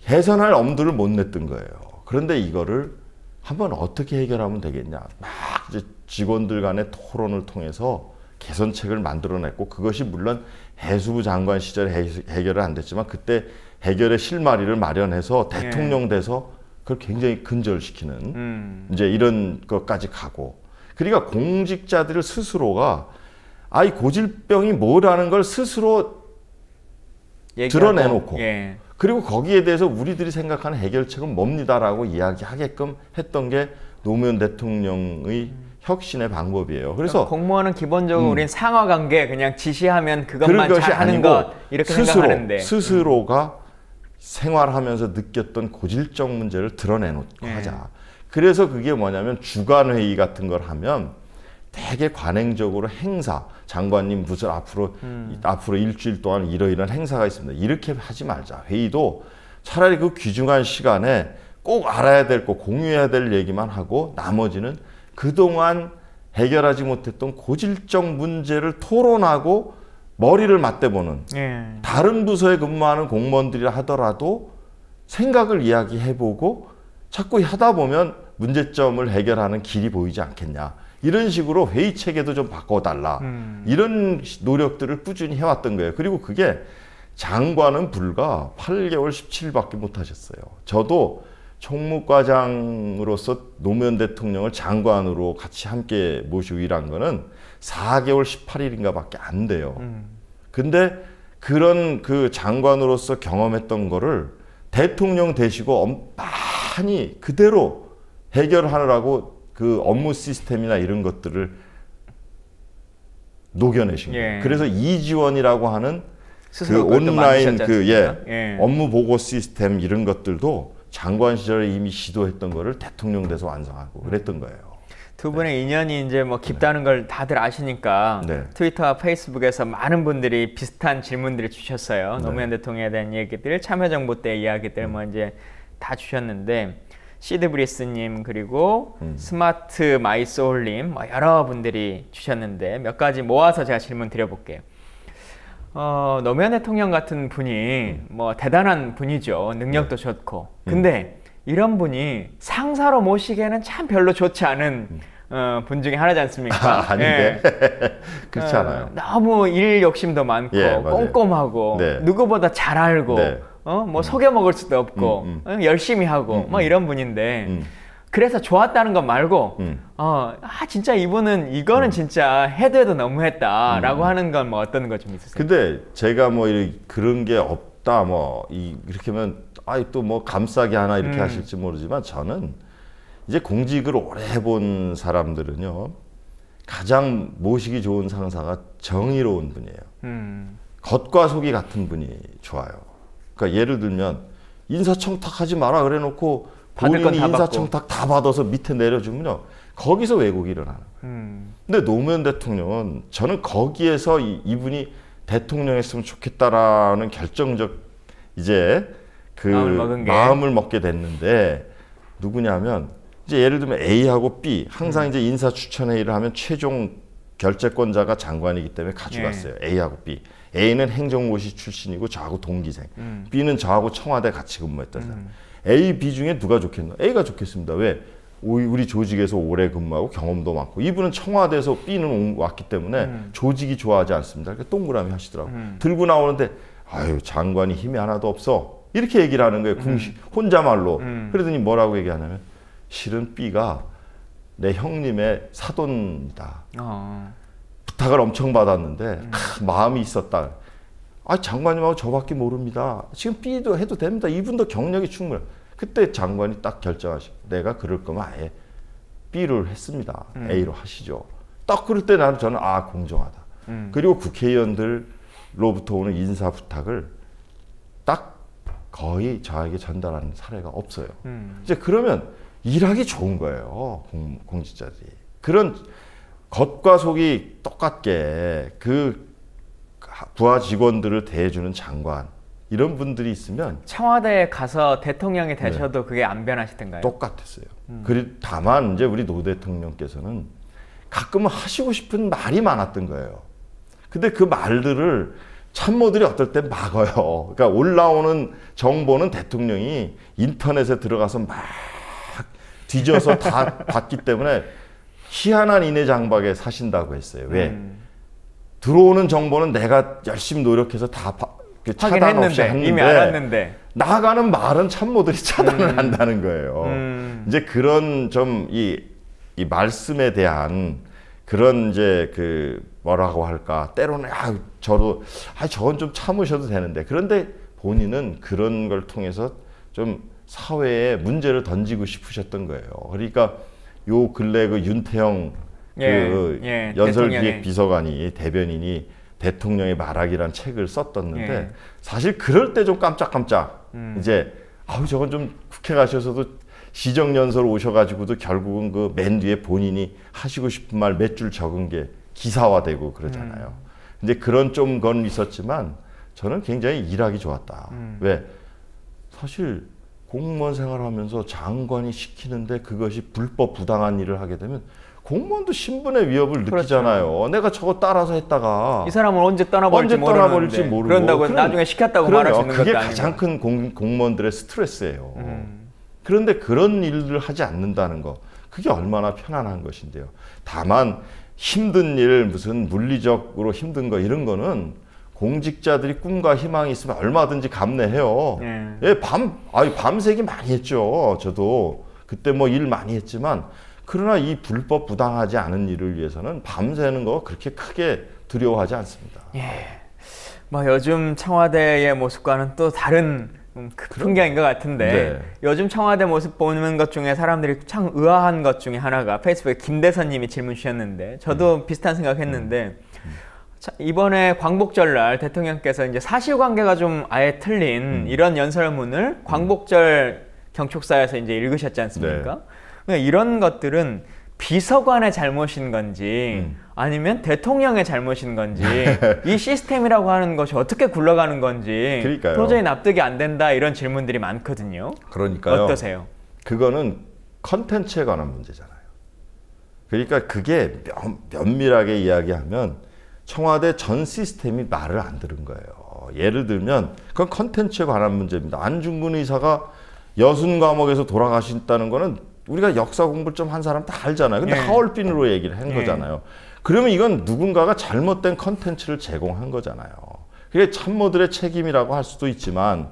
개선할 엄두를 못 냈던 거예요. 그런데 이거를 한번 어떻게 해결하면 되겠냐. 막 이제 직원들 간의 토론을 통해서 개선책을 만들어냈고, 그것이 물론 해수부 장관 시절에 해결은 안 됐지만 그때 해결의 실마리를 마련해서 대통령 돼서 그걸 굉장히 근절시키는 이제 이런 것까지 가고, 그러니까 공직자들 스스로가 이 고질병이 뭐라는 걸 스스로 얘기하고, 드러내놓고 예. 그리고 거기에 대해서 우리들이 생각하는 해결책은 뭡니다라고 이야기하게끔 했던 게 노무현 대통령의 혁신의 방법이에요. 그래서 공무원은 기본적으로 우린 상하관계 그냥 지시하면 그것만 잘하는 것 이렇게 생각하는데 스스로가 생활하면서 느꼈던 고질적 문제를 드러내놓고 하자. 그래서 그게 뭐냐면 주간회의 같은 걸 하면 되게 관행적으로 행사, 장관님 무슨 앞으로 일주일 동안 이러이러한 행사가 있습니다. 이렇게 하지 말자. 회의도 차라리 그 귀중한 시간에 꼭 알아야 될 거, 공유해야 될 얘기만 하고 나머지는 그동안 해결하지 못했던 고질적 문제를 토론하고 머리를 맞대보는 다른 부서에 근무하는 공무원들이라 하더라도 생각을 이야기해보고 자꾸 하다 보면 문제점을 해결하는 길이 보이지 않겠냐. 이런 식으로 회의 체계도 좀 바꿔달라. 이런 노력들을 꾸준히 해왔던 거예요. 그리고 그게 장관은 불과 8개월 17일밖에 못 하셨어요. 저도 총무과장으로서 노무현 대통령을 장관으로 같이 함께 모시고 일한 거는 4개월 18일인가 밖에 안 돼요. 근데 그런 그 장관으로서 경험했던 거를 대통령 되시고 많이 그대로 해결하느라고 그 업무 시스템이나 이런 것들을 녹여내신 거예요. 그래서 이지원이라고 하는 그 온라인 업무 보고 시스템 이런 것들도 장관 시절에 이미 시도했던 거를 대통령 돼서 완성하고 그랬던 거예요. 두 분의 인연이 이제 뭐 깊다는 걸 다들 아시니까 트위터와 페이스북에서 많은 분들이 비슷한 질문들을 주셨어요. 노무현 대통령에 대한 얘기들, 참여정부 때 이야기들 뭐 이제 다 주셨는데 시드브리스님 그리고 스마트 마이소울님 뭐 여러 분들이 주셨는데 몇 가지 모아서 제가 질문 드려볼게요. 노무현 대통령 같은 분이 뭐 대단한 분이죠. 능력도 좋고. 근데 이런 분이 상사로 모시기에는 참 별로 좋지 않은 분 중에 하나지 않습니까? 아닌데. 그렇지 않아요. 너무 일 욕심도 많고 꼼꼼하고 누구보다 잘 알고 뭐 속여 먹을 수도 없고 열심히 하고 뭐 이런 분인데 그래서 좋았다는 것 말고 진짜 이거는 진짜 해도 해도 너무했다라고 하는 건 뭐 어떤 거 좀 있으세요? 근데 제가 뭐 그런 게 없다 뭐 이렇게 하면 또 뭐 감싸게 하나 이렇게 하실지 모르지만 저는 이제 공직을 오래 해본 사람들은요 가장 모시기 좋은 상사가 정의로운 분이에요. 겉과 속이 같은 분이 좋아요. 그러니까 예를 들면 인사청탁하지 마라 그래 놓고 본인이 인사청탁 다 받아서 밑에 내려주면요 거기서 왜곡이 일어나는 거예요. 근데 노무현 대통령은 저는 거기에서 이분이 대통령 했으면 좋겠다라는 결정적 이제 그 마음을 먹게 됐는데 누구냐면 이제 예를 들면 A하고 B 항상 이제 인사 추천회의를 하면 최종 결재권자가 장관이기 때문에 가져갔어요. A하고 B. A는 행정고시 출신이고 저하고 동기생. B는 저하고 청와대 같이 근무했던 사람. A, B 중에 누가 좋겠나? A가 좋겠습니다. 왜? 우리 조직에서 오래 근무하고 경험도 많고 이분은 청와대에서 B는 왔기 때문에 조직이 좋아하지 않습니다. 그러니까 동그라미 하시더라고요. 들고 나오는데 아유 장관이 힘이 하나도 없어. 이렇게 얘기를 하는 거예요. 혼자말로. 그러더니 뭐라고 얘기하냐면 실은 B가 내 형님의 사돈이다. 부탁을 엄청 받았는데 마음이 있었다. 장관님하고 저밖에 모릅니다. 지금 B도 해도 됩니다. 이분도 경력이 충분해요. 그때 장관이 딱 결정하시고 내가 그럴 거면 아예 B를 했습니다. A로 하시죠. 딱 그럴 때 저는 공정하다. 그리고 국회의원들로부터 오는 인사 부탁을 딱 거의 저에게 전달하는 사례가 없어요. 이제 그러면 일하기 좋은 거예요. 공직자들이. 그런 겉과 속이 똑같게 그 부하 직원들을 대해주는 장관 이런 분들이 있으면 청와대에 가서 대통령이 되셔도 그게 안 변하시던가요? 똑같았어요. 그리고 다만 이제 우리 노 대통령께서는 가끔은 하시고 싶은 말이 많았던 거예요. 근데 그 말들을 참모들이 어떨 땐 막아요. 그러니까 올라오는 정보는 대통령이 인터넷에 들어가서 막 뒤져서 다 봤기 때문에 희한한 인해장박에 사신다고 했어요. 왜? 들어오는 정보는 내가 열심히 노력해서 다 차단 없이 했는데 이미 알았는데 나가는 말은 참모들이 차단을 한다는 거예요. 이제 그런 좀 이 말씀에 대한 그런 이제 그 뭐라고 할까 때로는 저건 좀 참으셔도 되는데 그런데 본인은 그런 걸 통해서 좀 사회에 문제를 던지고 싶으셨던 거예요. 그러니까 요 근래 그 윤태영 연설기획비서관이 대변인이 대통령의 말하기란 책을 썼었는데 사실 그럴 때 좀 깜짝깜짝 이제 저건 좀 국회 가셔서도 시정연설 오셔가지고도 결국은 그 맨 뒤에 본인이 하시고 싶은 말 몇 줄 적은 게 기사화되고 그러잖아요. 이제 그런 좀 건 있었지만 저는 굉장히 일하기 좋았다. 왜? 사실 공무원 생활하면서 장관이 시키는데 그것이 불법 부당한 일을 하게 되면 공무원도 신분의 위협을 느끼잖아요. 그렇죠. 내가 저거 따라서 했다가 이 사람은 언제 떠나버릴지 모르고 그런다고 나중에 시켰다고 말할 수 있는 것도 아니고. 그게 가장 큰 공무원들의 스트레스예요. 그런데 그런 일을 하지 않는다는 거 그게 얼마나 편안한 것인데요. 다만 힘든 일 무슨 물리적으로 힘든 거 이런 거는 공직자들이 꿈과 희망이 있으면 얼마든지 감내해요. 밤새기 많이 했죠. 저도 그때 뭐 일 많이 했지만 그러나 이 불법 부당하지 않은 일을 위해서는 밤새는 거 그렇게 크게 두려워하지 않습니다. 뭐 요즘 청와대의 모습과는 또 다른 풍경인 것 같은데 요즘 청와대 모습 보는 것 중에 사람들이 참 의아한 것 중에 하나가 페이스북에 김대선님이 질문 주셨는데 저도 비슷한 생각했는데 이번에 광복절날 대통령께서 이제 사실관계가 좀 아예 틀린 이런 연설문을 광복절 경축사에서 이제 읽으셨지 않습니까? 그러니까 이런 것들은 비서관의 잘못인 건지 아니면 대통령의 잘못인 건지 이 시스템이라고 하는 것이 어떻게 굴러가는 건지 그러니까요. 도저히 납득이 안 된다 이런 질문들이 많거든요. 그러니까요. 어떠세요? 그거는 컨텐츠에 관한 문제잖아요. 그러니까 그게 면밀하게 이야기하면 청와대 전 시스템이 말을 안 들은 거예요. 예를 들면 그건 컨텐츠에 관한 문제입니다. 안중근 의사가 여순 감옥에서 돌아가신다는 거는 우리가 역사 공부를 좀 한 사람 다 알잖아요. 근데 하얼빈으로 얘기를 한 거잖아요. 그러면 이건 누군가가 잘못된 컨텐츠를 제공한 거잖아요. 그게 참모들의 책임이라고 할 수도 있지만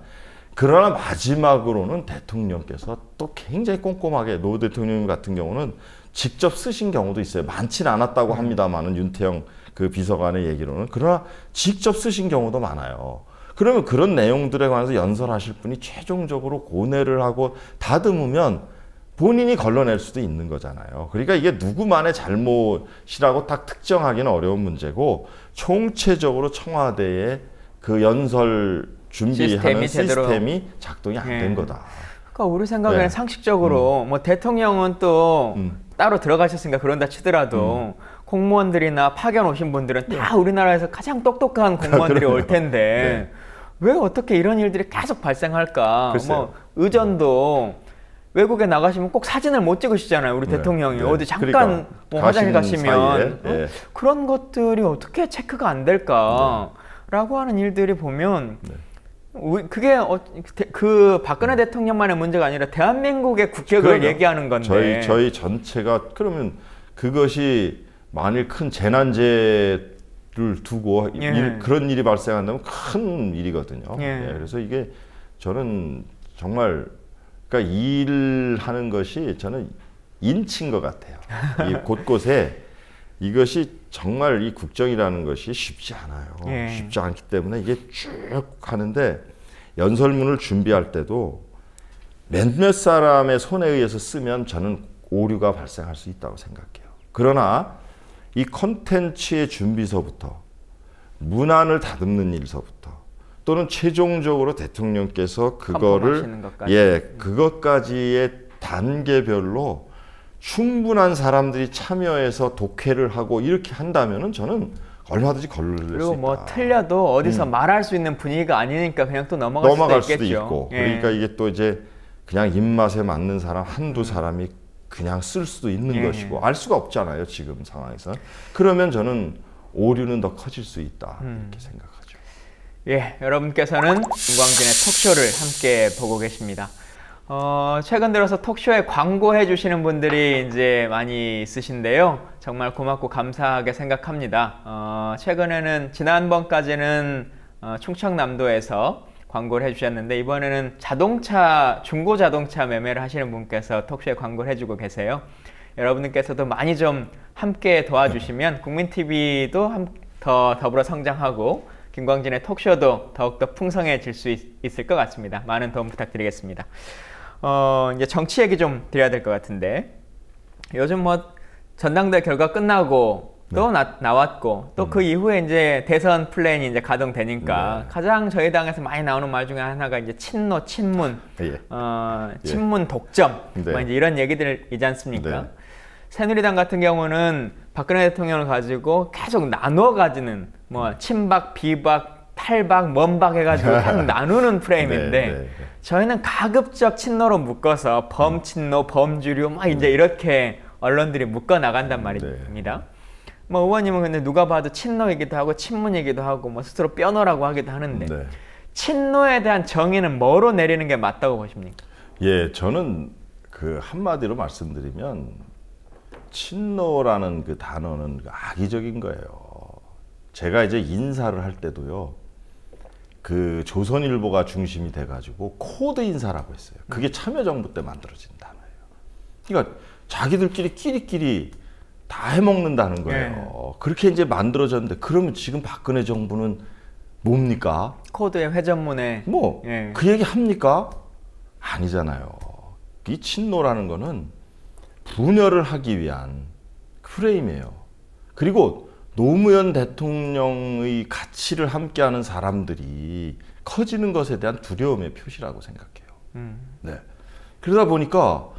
그러나 마지막으로는 대통령께서 또 굉장히 꼼꼼하게 노 대통령 같은 경우는 직접 쓰신 경우도 있어요. 많지는 않았다고 합니다만은 윤태영 그 비서관의 얘기로는 그러나 직접 쓰신 경우도 많아요. 그러면 그런 내용들에 관해서 연설하실 분이 최종적으로 고뇌를 하고 다듬으면 본인이 걸러낼 수도 있는 거잖아요. 그러니까 이게 누구만의 잘못이라고 딱 특정하기는 어려운 문제고 총체적으로 청와대의 그 연설 준비하는 시스템이 작동이 안 된 거다. 그러니까 우리 생각에는 상식적으로 뭐 대통령은 또 따로 들어가셨으니까 그런다 치더라도 공무원들이나 파견 오신 분들은 다 우리나라에서 가장 똑똑한 공무원들이 올 텐데 왜 어떻게 이런 일들이 계속 발생할까? 뭐 의전도 외국에 나가시면 꼭 사진을 못 찍으시잖아요. 우리 대통령이 어디 잠깐 그러니까 뭐 화장실 가시면 그런 것들이 어떻게 체크가 안 될까라고 하는 일들이 보면 그게 그 박근혜 대통령만의 문제가 아니라 대한민국의 국격을 얘기하는 건데 저희 전체가 그러면 그것이 만일 큰 재난재를 두고 그런 일이 발생한다면 큰 일이거든요. 그래서 이게 저는 정말 그러니까 일하는 것이 저는 인치인 것 같아요. 이 곳곳에 이것이 정말 이 국정이라는 것이 쉽지 않아요. 쉽지 않기 때문에 이게 쭉 하는데 연설문을 준비할 때도 몇몇 사람의 손에 의해서 쓰면 저는 오류가 발생할 수 있다고 생각해요. 그러나 이 콘텐츠의 준비서부터 문안을 다듬는 일서부터 또는 최종적으로 대통령께서 컨펌하시는 그거를 것까지. 그것까지의 단계별로 충분한 사람들이 참여해서 독해를 하고 이렇게 한다면은 저는 얼마든지 걸릴 수 있다. 그리고 뭐 틀려도 어디서 말할 수 있는 분위기가 아니니까 그냥 또 넘어갈 수도 수도 있겠죠. 있고. 예. 그러니까 이게 또 이제 그냥 입맛에 맞는 사람 한두 사람이 그냥 쓸 수도 있는 것이고 알 수가 없잖아요, 지금 상황에서. 그러면 저는 오류는 더 커질 수 있다 이렇게 생각하죠. 예, 여러분께서는 김광진의 톡쇼를 함께 보고 계십니다. 최근 들어서 톡쇼에 광고해 주시는 분들이 이제 많이 있으신데요. 정말 고맙고 감사하게 생각합니다. 최근에는 지난번까지는 충청남도에서 광고를 해주셨는데 이번에는 중고 자동차 매매를 하시는 분께서 톡쇼에 광고를 해주고 계세요. 여러분들께서도 많이 좀 함께 도와주시면 국민TV도 더 더불어 성장하고 김광진의 톡쇼도 더욱더 풍성해질 수 있을 것 같습니다. 많은 도움 부탁드리겠습니다. 이제 정치 얘기 좀 드려야 될 것 같은데 요즘 뭐 전당대 결과 끝나고 또 나왔고 또 그 이후에 이제 대선 플랜이 이제 가동되니까 가장 저희 당에서 많이 나오는 말 중에 하나가 이제 친노, 친문, 친문 독점 뭐 이제 이런 얘기들이지 않습니까? 새누리당 같은 경우는 박근혜 대통령을 가지고 계속 나눠 가지는 뭐 친박, 비박, 탈박, 먼박 해가지고 계속 나누는 프레임인데 저희는 가급적 친노로 묶어서 범친노, 범주류 막 이제 이렇게 언론들이 묶어 나간단 말입니다. 뭐 의원님은 근데 누가 봐도 친노이기도 하고 친문이기도 하고 뭐 스스로 뼈노라고 하기도 하는데 친노에 대한 정의는 뭐로 내리는 게 맞다고 보십니까? 예, 저는 그 한마디로 말씀드리면 친노라는 그 단어는 악의적인 거예요. 제가 이제 인사를 할 때도요. 그 조선일보가 중심이 돼가지고 코드 인사라고 했어요. 그게 참여정부 때 만들어진 단어예요. 그러니까 자기들끼리 끼리끼리 다 해먹는다는 거예요. 그렇게 이제 만들어졌는데 그러면 지금 박근혜 정부는 뭡니까? 코드의 회전문에 뭐 그 얘기 합니까? 아니잖아요. 이 친노라는 거는 분열을 하기 위한 프레임이에요. 그리고 노무현 대통령의 가치를 함께하는 사람들이 커지는 것에 대한 두려움의 표시라고 생각해요. 네. 그러다 보니까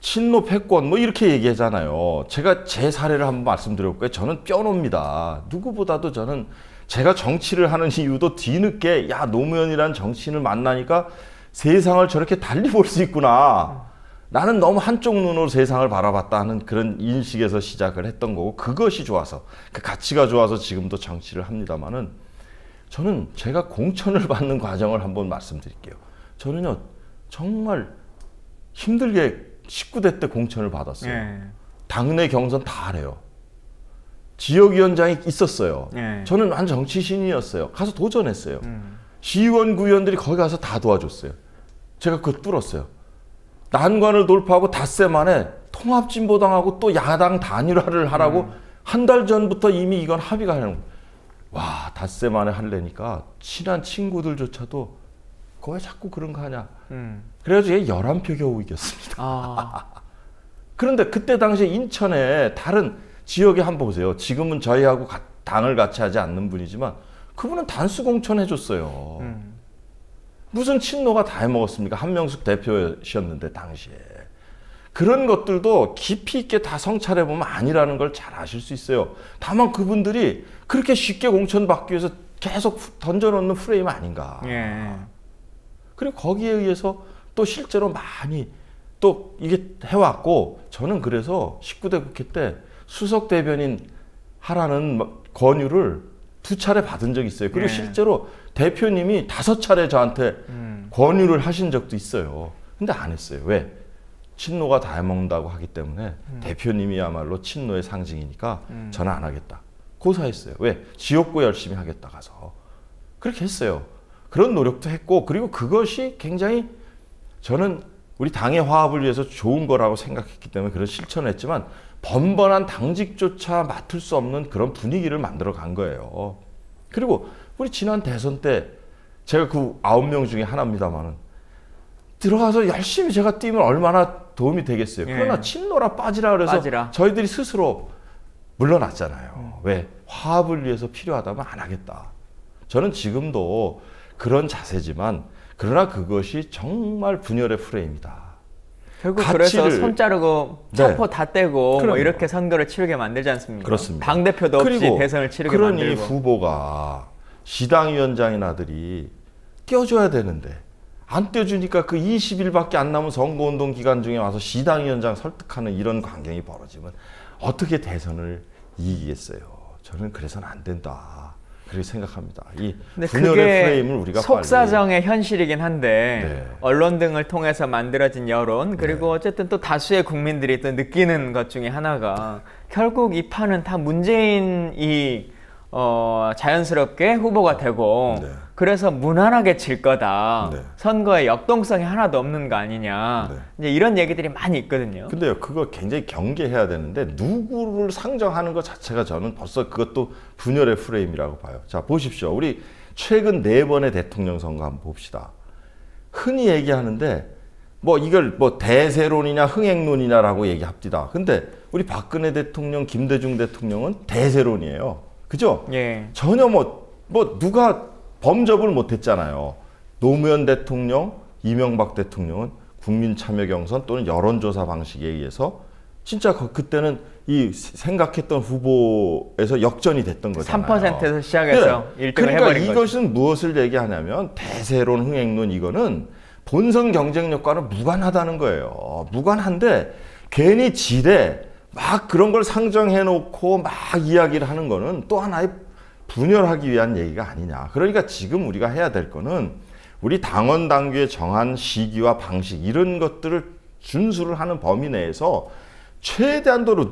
친노 패권 뭐 이렇게 얘기하잖아요. 제가 제 사례를 한번 말씀드려볼까요? 저는 뼈노입니다. 누구보다도 저는 제가 정치를 하는 이유도 뒤늦게 야 노무현이라는 정치인을 만나니까 세상을 저렇게 달리 볼 수 있구나. 나는 너무 한쪽 눈으로 세상을 바라봤다 하는 그런 인식에서 시작을 했던 거고 그것이 좋아서 그 가치가 좋아서 지금도 정치를 합니다마는 저는 제가 공천을 받는 과정을 한번 말씀드릴게요. 저는요 정말 힘들게 19대 때 공천을 받았어요. 당내 경선 다 하래요. 지역위원장이 있었어요. 저는 완전 정치 신인이었어요. 가서 도전했어요. 시의원, 구의원들이 거기 가서 다 도와줬어요. 제가 그거 뚫었어요. 난관을 돌파하고 닷새 만에 통합진보당하고 또 야당 단일화를 하라고 한 달 전부터 이미 이건 합의가 하는 거예요. 와, 닷새 만에 하려니까 친한 친구들조차도 그거 왜 자꾸 그런 거 하냐. 그래가지고 11표 겨우 이겼습니다. 그런데 그때 당시에 인천에 다른 지역에 한번 보세요. 지금은 저희하고 당을 같이 하지 않는 분이지만 그분은 단수 공천 해줬어요. 무슨 친노가 다 해먹었습니까? 한명숙 대표셨는데 당시에. 그런 것들도 깊이 있게 다 성찰해보면 아니라는 걸 잘 아실 수 있어요. 다만 그분들이 그렇게 쉽게 공천받기 위해서 계속 던져놓는 프레임 아닌가. 그리고 거기에 의해서 또 실제로 많이 또 이게 해왔고 저는 그래서 19대 국회 때 수석 대변인 하라는 권유를 2차례 받은 적이 있어요. 그리고 실제로 대표님이 5차례 저한테 권유를 하신 적도 있어요. 근데 안 했어요. 왜? 친노가 다 해먹는다고 하기 때문에 대표님이야말로 친노의 상징이니까 저는 안 하겠다. 고사했어요. 왜? 지역구 열심히 하겠다 가서. 그렇게 했어요. 그런 노력도 했고 그리고 그것이 굉장히 저는 우리 당의 화합을 위해서 좋은 거라고 생각했기 때문에 그런 실천을 했지만 번번한 당직조차 맡을 수 없는 그런 분위기를 만들어 간 거예요. 그리고 우리 지난 대선 때 제가 그 9명 중에 하나입니다만은 들어가서 열심히 제가 뛰면 얼마나 도움이 되겠어요. 그러나 친노라 빠지라 그래서 저희들이 스스로 물러났잖아요. 왜? 화합을 위해서 필요하다면 안 하겠다. 저는 지금도 그런 자세지만 그러나 그것이 정말 분열의 프레임이다. 결국 그래서 손 자르고 차포 다 떼고 뭐 이렇게 선거를 치르게 만들지 않습니까? 그렇습니다. 당대표도 없이 대선을 치르게 만들고. 그러니 후보가 시당위원장인 아들이 띄워줘야 되는데 안 띄워주니까 그 20일밖에 안 남은 선거운동 기간 중에 와서 시당위원장 설득하는 이런 광경이 벌어지면 어떻게 대선을 이기겠어요? 저는 그래서는 안 된다. 그렇게 생각합니다. 이 분열의 프레임을 우리가 속사정의 현실이긴 한데 언론 등을 통해서 만들어진 여론 그리고 어쨌든 또 다수의 국민들이 또 느끼는 것 중에 하나가 결국 이 판은 다 문재인이 자연스럽게 후보가 되고 그래서 무난하게 질 거다. 선거에 역동성이 하나도 없는 거 아니냐. 이제 이런 얘기들이 많이 있거든요. 근데요, 그거 굉장히 경계해야 되는데 누구를 상정하는 것 자체가 저는 벌써 그것도 분열의 프레임이라고 봐요. 자, 보십시오. 우리 최근 4번의 대통령 선거 한번 봅시다. 흔히 얘기하는데 뭐 이걸 뭐 대세론이냐 흥행론이냐라고 얘기합니다. 근데 우리 박근혜 대통령, 김대중 대통령은 대세론이에요. 그죠? 예. 전혀 뭐 누가 범접을 못했잖아요. 노무현 대통령, 이명박 대통령은 국민 참여 경선 또는 여론조사 방식에 의해서 진짜 그때는 이 생각했던 후보에서 역전이 됐던 거잖아요. 3%에서 시작해서 1등을 그러니까 해버린 거죠. 이것은 무엇을 얘기하냐면 대세론, 흥행론 이거는 본선 경쟁력과는 무관하다는 거예요. 무관한데 괜히 지대 막 그런 걸 상정해놓고 막 이야기를 하는 거는 또 하나의 분열하기 위한 얘기가 아니냐. 그러니까 지금 우리가 해야 될 거는 우리 당원 당규에 정한 시기와 방식 이런 것들을 준수를 하는 범위 내에서 최대한도로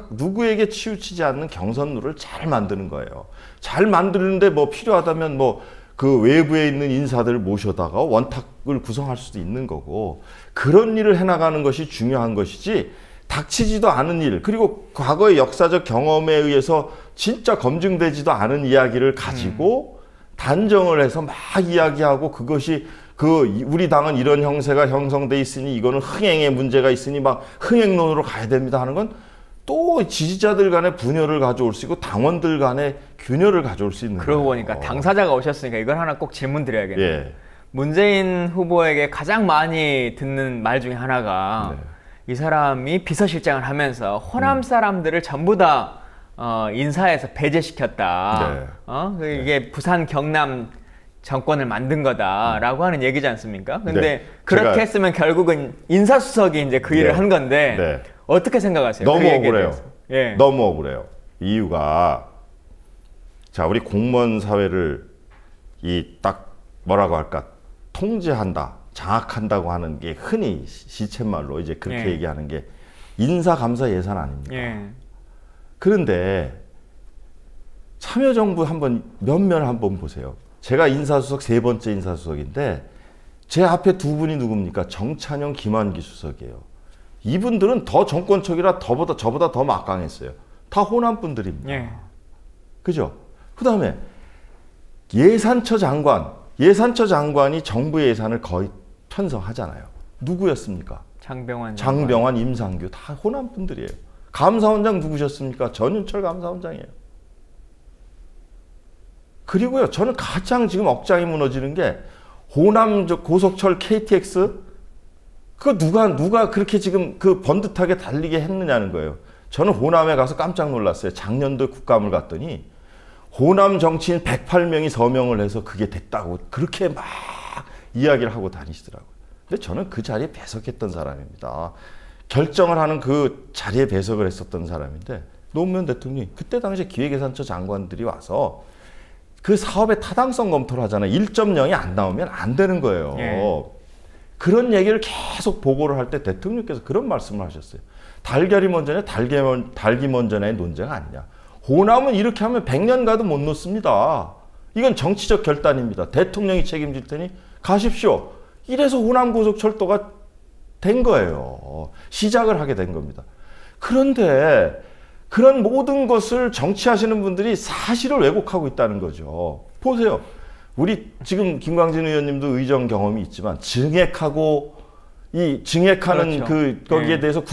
누구에게 치우치지 않는 경선룰을 잘 만드는 거예요. 잘 만드는데 뭐 필요하다면 뭐 그 외부에 있는 인사들을 모셔다가 원탁을 구성할 수도 있는 거고 그런 일을 해나가는 것이 중요한 것이지 닥치지도 않은 일 그리고 과거의 역사적 경험에 의해서 진짜 검증되지도 않은 이야기를 가지고 단정을 해서 막 이야기하고 그것이 우리 당은 이런 형세가 형성돼 있으니 이거는 흥행에 문제가 있으니 막 흥행론으로 가야 됩니다 하는 건 또 지지자들 간의 분열을 가져올 수 있고 당원들 간의 균열을 가져올 수 있는 그러고 거예요. 보니까 당사자가 오셨으니까 이걸 하나 꼭 질문 드려야겠네요. 예. 문재인 후보에게 가장 많이 듣는 말 중에 하나가 이 사람이 비서실장을 하면서 호남 사람들을 전부 다 인사해서 배제시켰다. 이게 부산 경남 정권을 만든 거다라고 하는 얘기지 않습니까? 근데 그렇게 했으면 결국은 인사수석이 이제 그 일을 한 건데 어떻게 생각하세요? 너무 그 억울해요. 예. 너무 억울해요. 이유가 자 우리 공무원 사회를 이 딱 뭐라고 할까 통제한다, 장악한다고 하는 게 흔히 시쳇말로 이제 그렇게 얘기하는 게 인사감사 예산 아닙니까? 그런데 참여정부 한번 면면 한번 보세요. 제가 인사수석 3번째 인사수석인데 제 앞에 2분이 누굽니까? 정찬영, 김한기 수석이에요. 이분들은 더 정권척이라 저보다 더 막강했어요. 다 호남 분들입니다. 그죠? 그 다음에 예산처 장관이 정부의 예산을 거의 편성하잖아요. 누구였습니까? 장병환, 임상규 다 호남 분들이에요. 감사원장 누구셨습니까? 전윤철 감사원장이에요. 그리고요, 저는 가장 지금 억장이 무너지는 게 호남 고속철 KTX 그거 누가 그렇게 지금 그 번듯하게 달리게 했느냐는 거예요. 저는 호남에 가서 깜짝 놀랐어요. 작년도 국감을 갔더니 호남 정치인 108명이 서명을 해서 그게 됐다고 그렇게 막 이야기를 하고 다니시더라고요. 근데 저는 그 자리에 배석했던 사람입니다. 결정을 하는 그 자리에 배석을 했었던 사람인데 노무현 대통령이 그때 당시에 기획예산처 장관들이 와서 그 사업의 타당성 검토를 하잖아요. 1.0이 안 나오면 안 되는 거예요. 그런 얘기를 계속 보고를 할 때 대통령께서 그런 말씀을 하셨어요. 달걀이 먼저냐 닭이 먼저냐의 논쟁 아니냐. 호남은 이렇게 하면 100년 가도 못 놓습니다. 이건 정치적 결단입니다. 대통령이 책임질 테니 가십시오. 이래서 호남 고속철도가 된 거예요. 시작을 하게 된 겁니다. 그런데 그런 모든 것을 정치하시는 분들이 사실을 왜곡하고 있다는 거죠. 보세요. 우리 지금 김광진 의원님도 의정 경험이 있지만 증액하고 이 증액하는 그렇죠. 거기에 대해서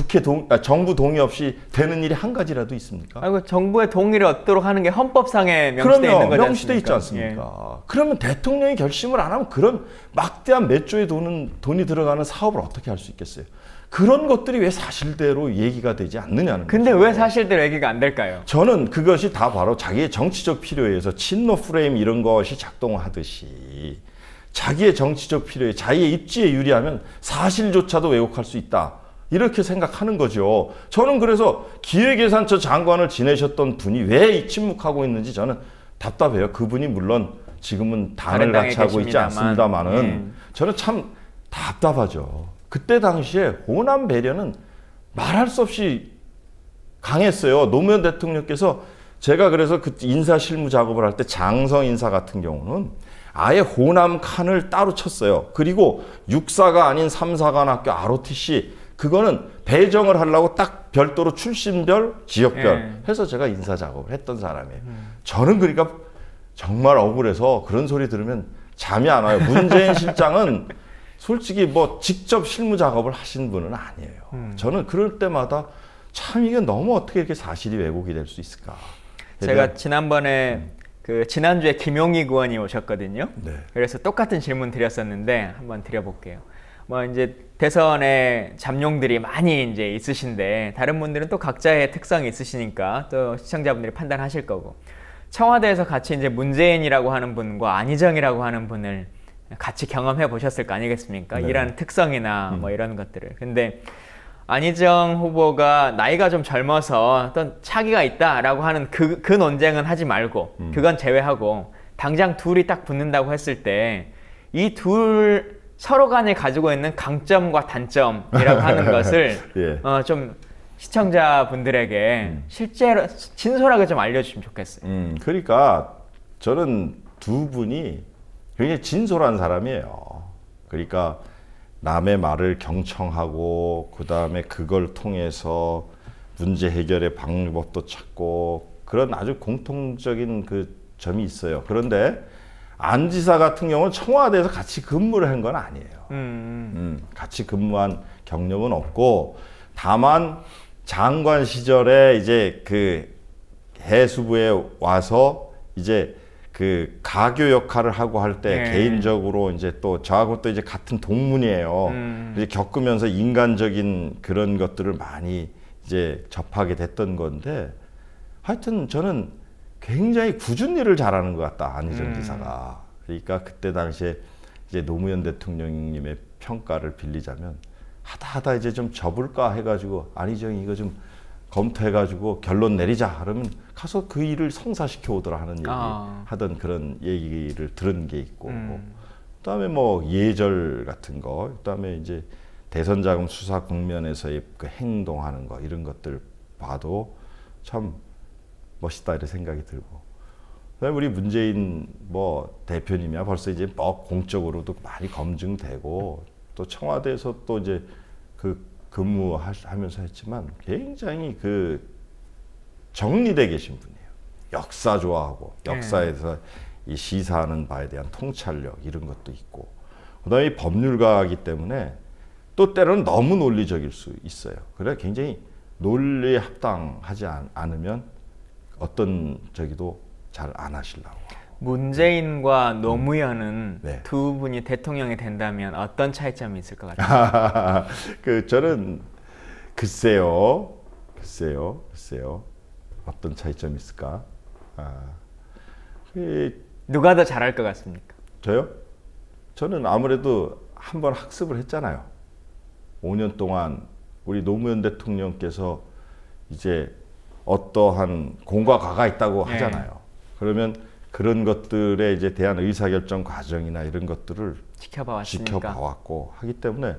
정부 동의 없이 되는 일이 한 가지라도 있습니까? 아이고, 정부의 동의를 얻도록 하는 게 헌법상에 명시되어 있는 거지 명시돼 있지 않습니까? 그러면 대통령이 결심을 안 하면 그런 막대한 몇 조의 돈이 들어가는 사업을 어떻게 할 수 있겠어요? 그런 것들이 왜 사실대로 얘기가 되지 않느냐는 근데 거죠. 왜 사실대로 얘기가 안 될까요? 저는 그것이 다 바로 자기의 정치적 필요에 의해서 친노 프레임 이런 것이 작동하듯이 자기의 정치적 필요에 자기의 입지에 유리하면 사실조차도 왜곡할 수 있다. 이렇게 생각하는 거죠. 저는 그래서 기획예산처 장관을 지내셨던 분이 왜 침묵하고 있는지 저는 답답해요. 그분이 물론 지금은 당을 같이 하고 있지 않습니다만은 저는 참 답답하죠. 그때 당시에 호남 배려는 말할 수 없이 강했어요. 노무현 대통령께서 제가 그래서 그 인사 실무 작업을 할 때 장성 인사 같은 경우는 아예 호남 칸을 따로 쳤어요. 그리고 육사가 아닌 삼사관학교 ROTC 그거는 배정을 하려고 딱 별도로 출신별, 지역별 해서 제가 인사 작업을 했던 사람이에요. 저는 그러니까 정말 억울해서 그런 소리 들으면 잠이 안 와요. 문재인 실장은 솔직히 뭐 직접 실무 작업을 하신 분은 아니에요. 저는 그럴 때마다 참 이게 너무 어떻게 이렇게 사실이 왜곡이 될 수 있을까. 제가 지난번에 지난주에 김용익 의원이 오셨거든요. 네. 그래서 똑같은 질문 드렸었는데 한번 드려볼게요. 뭐 이제 대선에 잠룡들이 많이 이제 있으신데 다른 분들은 또 각자의 특성이 있으시니까 또 시청자분들이 판단하실 거고 청와대에서 같이 이제 문재인이라고 하는 분과 안희정이라고 하는 분을 같이 경험해 보셨을 거 아니겠습니까? 네. 일하는 특성이나 뭐 이런 것들을. 근데 안희정 후보가 나이가 좀 젊어서 어떤 차기가 있다라고 하는 그 논쟁은 하지 말고 그건 제외하고 당장 둘이 딱 붙는다고 했을 때 이 둘 서로 간에 가지고 있는 강점과 단점이라고 하는 것을 예. 좀 시청자분들에게 실제로 진솔하게 좀 알려주시면 좋겠어요. 그러니까 저는 두 분이 굉장히 진솔한 사람이에요. 그러니까 남의 말을 경청하고 그 다음에 그걸 통해서 문제 해결의 방법도 찾고 그런 아주 공통적인 그 점이 있어요. 그런데 안 지사 같은 경우는 청와대에서 같이 근무를 한 건 아니에요. 같이 근무한 경력은 없고 다만 장관 시절에 이제 그 해수부에 와서 이제 그 가교 역할을 하고 할 때 개인적으로 이제 또 저하고 또 이제 같은 동문이에요. 이제 겪으면서 인간적인 그런 것들을 많이 이제 접하게 됐던 건데 하여튼 저는 굉장히 꾸준히 일을 잘하는 것 같다 안희정 지사가. 그러니까 그때 당시에 이제 노무현 대통령님의 평가를 빌리자면 하다 이제 좀 접을까 해가지고 안희정이 이거 좀 검토해가지고 결론 내리자 그러면 가서 그 일을 성사시켜 오더라 하는 얘기 하던 그런 얘기를 들은 게 있고 그다음에 뭐 예절 같은 거 그다음에 이제 대선 자금 수사 국면에서의 그 행동하는 거 이런 것들 봐도 참 멋있다 이런 생각이 들고 그다음에 우리 문재인 뭐 대표님이야 벌써 이제 뭐 공적으로도 많이 검증되고 또 청와대에서 또 이제 그 근무하면서 했지만 굉장히 그 정리돼 계신 분이에요. 역사 좋아하고 역사에서 이 시사하는 바에 대한 통찰력 이런 것도 있고 그다음에 법률가이기 때문에 또 때로는 너무 논리적일 수 있어요. 그래 굉장히 논리에 합당하지 않으면 어떤 저기도 잘 안 하시려고. 문재인과 노무현은 네. 두 분이 대통령이 된다면 어떤 차이점이 있을 것 같아요? 저는 글쎄요. 어떤 차이점이 있을까? 누가 더 잘할 것 같습니까? 저요? 저는 아무래도 한번 학습을 했잖아요. 5년 동안 우리 노무현 대통령께서 이제 어떠한 공과 과가 있다고 하잖아요. 그러면 그런 것들에 이제 대한 의사결정 과정이나 이런 것들을 지켜봐왔고 하기 때문에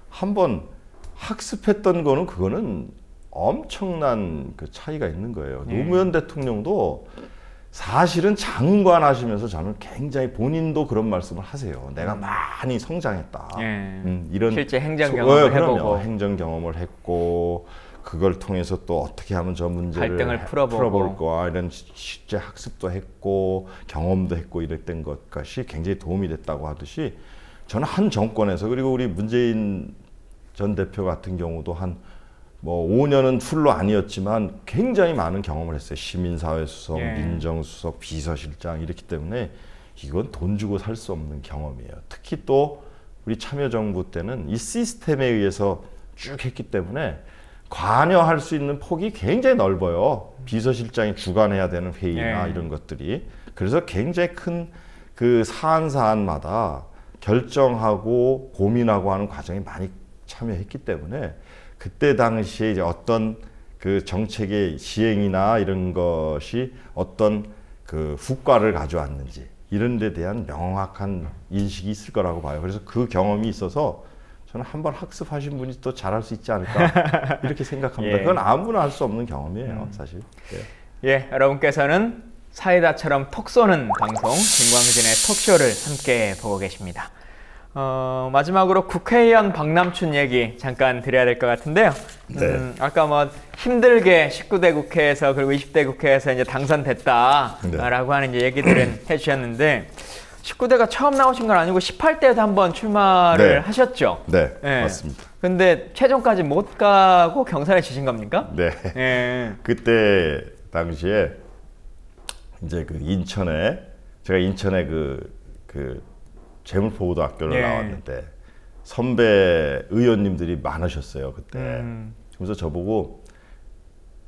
한번 학습했던 거는 그거는 엄청난 그 차이가 있는 거예요. 노무현 대통령도 사실은 장관 하시면서 저는 굉장히 본인도 그런 말씀을 하세요. 내가 많이 성장했다. 이런 실제 행정 경험을 해보고 행정 경험을 했고 그걸 통해서 또 어떻게 하면 저 문제를 갈등을 풀어볼 거야 이런 실제 학습도 했고 경험도 했고 이랬던 것이 굉장히 도움이 됐다고 하듯이 저는 한 정권에서 그리고 우리 문재인 전 대표 같은 경우도 한 뭐 5년은 풀로 아니었지만 굉장히 많은 경험을 했어요. 시민사회 수석, 예. 민정수석, 비서실장 이렇기 때문에 이건 돈 주고 살 수 없는 경험이에요. 특히 또 우리 참여정부 때는 이 시스템에 의해서 쭉 했기 때문에 관여할 수 있는 폭이 굉장히 넓어요. 비서실장이 주관해야 되는 회의나 예. 이런 것들이. 그래서 굉장히 큰 그 사안마다 결정하고 고민하고 하는 과정이 많이 참여했기 때문에 그때 당시에 이제 어떤 그 정책의 시행이나 이런 것이 어떤 그 후과를 가져왔는지 이런 데 대한 명확한 인식이 있을 거라고 봐요. 그래서 그 경험이 있어서 저는 한번 학습하신 분이 또 잘할 수 있지 않을까 이렇게 생각합니다. 예. 그건 아무나 할 수 없는 경험이에요, 사실. 네. 예, 여러분께서는 사이다처럼 톡 쏘는 방송 김광진의 톡쇼를 함께 보고 계십니다. 마지막으로 국회의원 박남춘 얘기 잠깐 드려야 될 것 같은데요. 네. 아까 뭐 힘들게 19대 국회에서 그리고 20대 국회에서 이제 당선됐다라고 하는 이제 얘기들은 해주셨는데 19대가 처음 나오신 건 아니고 18대에도 한번 출마를 네. 하셨죠. 네, 예. 맞습니다. 근데 최종까지 못 가고 경선에 지신 겁니까? 네. 예. 그때 당시에 이제 그 인천에 제가 인천에 그 재물포고등학교를 예. 나왔는데 선배 의원님들이 많으셨어요 그때. 그래서 저보고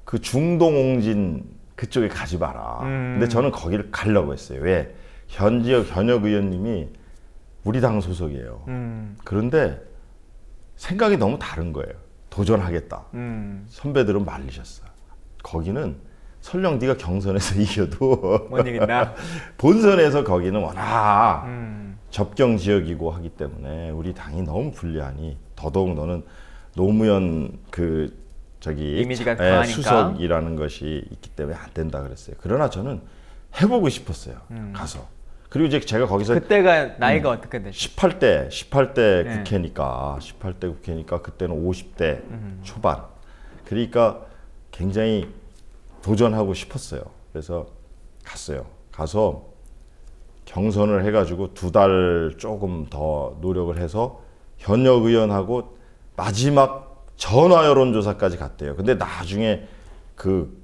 그 중동옹진 그쪽에 가지 마라. 근데 저는 거기를 가려고 했어요. 왜? 현역 의원님이 우리 당 소속이에요. 그런데 생각이 너무 다른 거예요. 도전하겠다. 선배들은 말리셨어. 거기는 설령 네가 경선에서 이겨도 못 이긴다. 본선에서 거기는 워낙 접경 지역이고 하기 때문에 우리 당이 너무 불리하니 더더욱 너는 노무현 그 저기 이미지가 강하니까. 수석이라는 것이 있기 때문에 안 된다 그랬어요. 그러나 저는 해보고 싶었어요. 가서. 그리고 이제 제가 거기서 그때가 나이가 어떻게 되죠? 18대 네. 국회니까 18대 국회니까 그때는 50대 초반. 그러니까 굉장히 도전하고 싶었어요. 그래서 갔어요. 가서 경선을 해가지고 2달 조금 더 노력을 해서 현역 의원하고 마지막 전화 여론조사까지 갔대요. 근데 나중에 그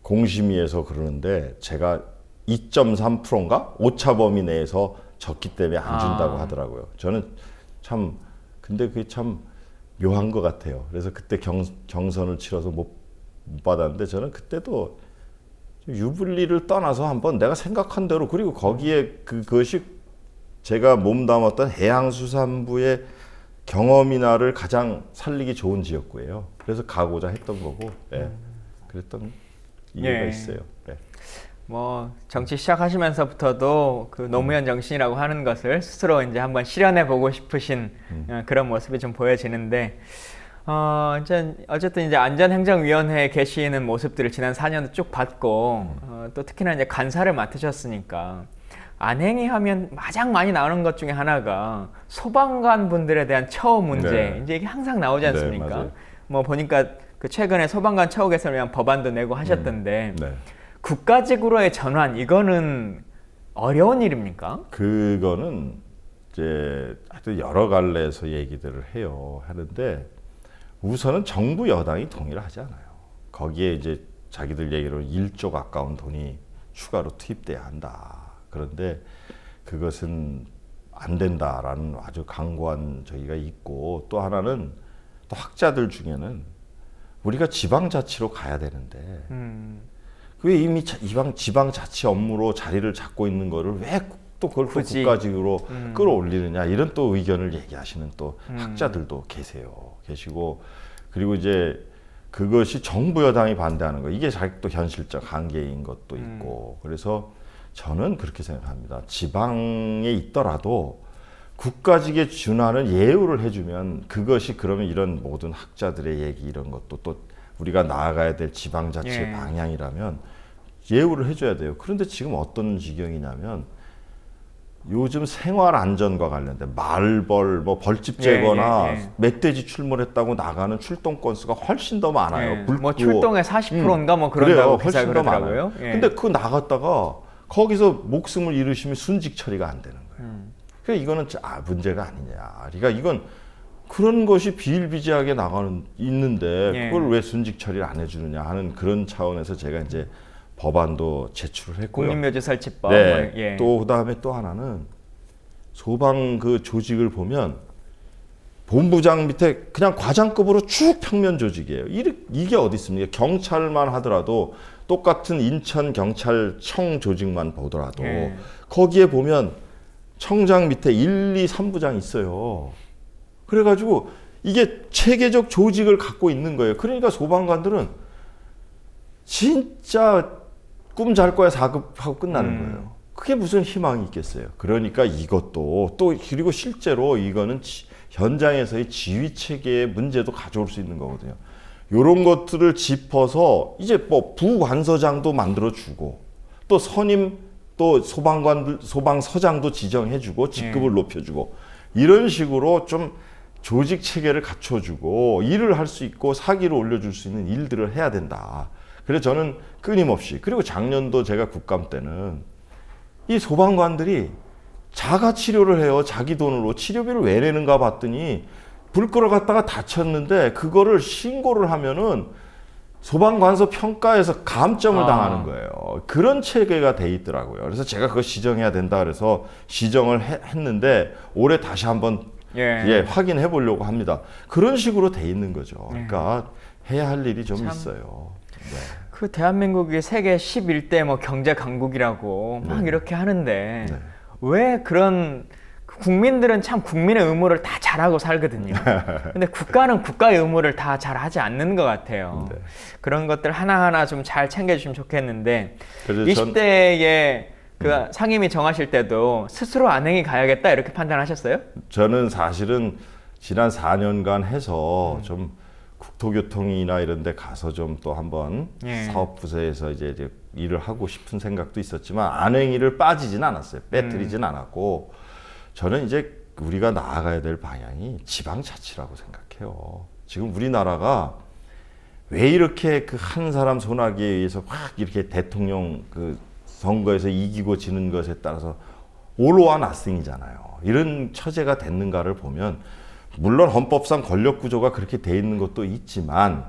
공심위에서 그러는데 제가 2.3%인가? 오차 범위 내에서 졌기 때문에 안 준다고 하더라고요. 저는 참 근데 그게 참 묘한 것 같아요. 그래서 그때 경선을 치러서 못 받았는데 저는 그때도 유불리를 떠나서 한번 내가 생각한 대로 그리고 거기에 그것이 제가 몸담았던 해양수산부의 경험이나를 가장 살리기 좋은 지역구예요. 그래서 가고자 했던 거고, 네. 그랬던 이유가 예. 있어요. 네. 뭐 정치 시작하시면서부터도 그 노무현 정신이라고 하는 것을 스스로 이제 한번 실현해 보고 싶으신 그런 모습이 좀 보여지는데 어쨌든 이제 안전행정위원회에 계시는 모습들을 지난 4년도 쭉 봤고 또 특히나 이제 간사를 맡으셨으니까 안행위 하면 가장 많이 나오는 것 중에 하나가 소방관 분들에 대한 처우 문제 네. 이제 이게 항상 나오지 않습니까? 네, 맞아요. 뭐 보니까 그 최근에 소방관 처우 개선을 위한 법안도 내고 하셨던데 네. 국가직으로의 전환 이거는 어려운 일입니까? 그거는 이제 하여튼 여러 갈래에서 얘기들을 하는데 우선은 정부 여당이 동의를 하지 않아요. 거기에 이제 자기들 얘기로는 1조 가까운 돈이 추가로 투입돼야 한다. 그런데 그것은 안 된다라는 아주 강고한 저기가 있고 또 하나는 또 학자들 중에는 우리가 지방자치로 가야 되는데 왜 이미 지방자치 업무로 자리를 잡고 있는 거를 왜 또 그걸 또 굳이. 국가직으로 끌어올리느냐 이런 또 의견을 얘기하시는 또 학자들도 계시고 그리고 이제 그것이 정부 여당이 반대하는 거 이게 자기 또 현실적 한계인 것도 있고 그래서 저는 그렇게 생각합니다. 지방에 있더라도 국가직에 준하는 예우를 해주면 그것이 그러면 이런 모든 학자들의 얘기 이런 것도 또 우리가 나아가야 될 지방자치의 예. 방향이라면 예우를 해줘야 돼요. 그런데 지금 어떤 지경이냐면 요즘 생활 안전과 관련된 말벌, 뭐 벌집 제거나 예. 멧돼지 출몰했다고 나가는 출동 건수가 훨씬 더 많아요. 예. 뭐 출동의 40%인가 뭐 그런다고 기사 훨씬 더 그러더라고요. 많아요. 예. 근데 그거 나갔다가 거기서 목숨을 잃으시면 순직 처리가 안 되는 거예요. 그러니까 이거는 문제가 아니냐. 그러니까 이건 그런 것이 비일비재하게 있는데 예. 그걸 왜 순직 처리를 안 해주느냐 하는 그런 차원에서 제가 이제 법안도 제출을 했고요. 국립묘지 설치법. 네. 예. 또 그다음에 또 하나는 소방 그 조직을 보면 본부장 밑에 그냥 과장급으로 쭉 평면 조직이에요. 이게 어디 있습니까? 경찰만 하더라도 똑같은 인천 경찰청 조직만 보더라도 예. 거기에 보면 청장 밑에 1, 2, 3부장 있어요. 그래가지고 이게 체계적 조직을 갖고 있는 거예요. 그러니까 소방관들은 진짜 꿈 잘 거야 4급하고 끝나는 거예요. 그게 무슨 희망이 있겠어요. 그러니까 이것도 또 그리고 실제로 이거는 현장에서의 지휘 체계의 문제도 가져올 수 있는 거거든요. 이런 것들을 짚어서 이제 뭐 부관서장도 만들어주고 또 선임 또 소방서장도 지정해주고 직급을 높여주고 이런 식으로 좀 조직 체계를 갖춰주고 일을 할 수 있고 사기를 올려줄 수 있는 일들을 해야 된다. 그래서 저는 끊임없이 그리고 작년도 제가 국감 때는 이 소방관들이 자가 치료를 해요. 자기 돈으로 치료비를 왜 내는가 봤더니 불 끌어갔다가 다쳤는데 그거를 신고를 하면은 소방관서 평가에서 감점을 당하는 거예요. 그런 체계가 돼 있더라고요. 그래서 제가 그거 시정해야 된다 그래서 시정을 했는데 올해 다시 한번 확인해 보려고 합니다. 그런 식으로 돼 있는 거죠. 그러니까 해야 할 일이 좀 있어요. 네. 그 대한민국이 세계 11대 뭐 경제 강국이라고 막 이렇게 하는데 왜 그런 국민들은 참 국민의 의무를 다 잘하고 살거든요. 근데 국가는 국가의 의무를 다 잘하지 않는 것 같아요. 그런 것들 하나하나 좀 잘 챙겨주시면 좋겠는데 20대에 그 상임위 정하실 때도 스스로 안행이 가야겠다 이렇게 판단하셨어요? 저는 사실은 지난 4년간 해서 좀 국토교통이나 이런 데 가서 좀 또 한번 사업부서에서 이제 일을 하고 싶은 생각도 있었지만 안행위를 빠지진 않았어요. 빼뜨리진 않았고 저는 이제 우리가 나아가야 될 방향이 지방자치라고 생각해요. 지금 우리나라가 왜 이렇게 그 한 사람 손아귀에 의해서 확 이렇게 대통령 그 선거에서 이기고 지는 것에 따라서 all or nothing이잖아요. 이런 처제가 됐는가를 보면 물론 헌법상 권력구조가 그렇게 돼 있는 것도 있지만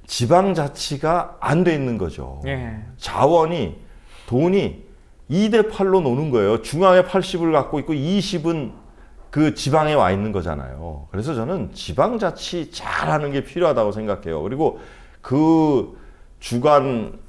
지방자치가 안 돼 있는 거죠. 자원이 돈이 2대 8로 노는 거예요. 중앙에 80을 갖고 있고 20은 그 지방에 와 있는 거잖아요. 그래서 저는 지방자치 잘하는 게 필요하다고 생각해요. 그리고 그 주관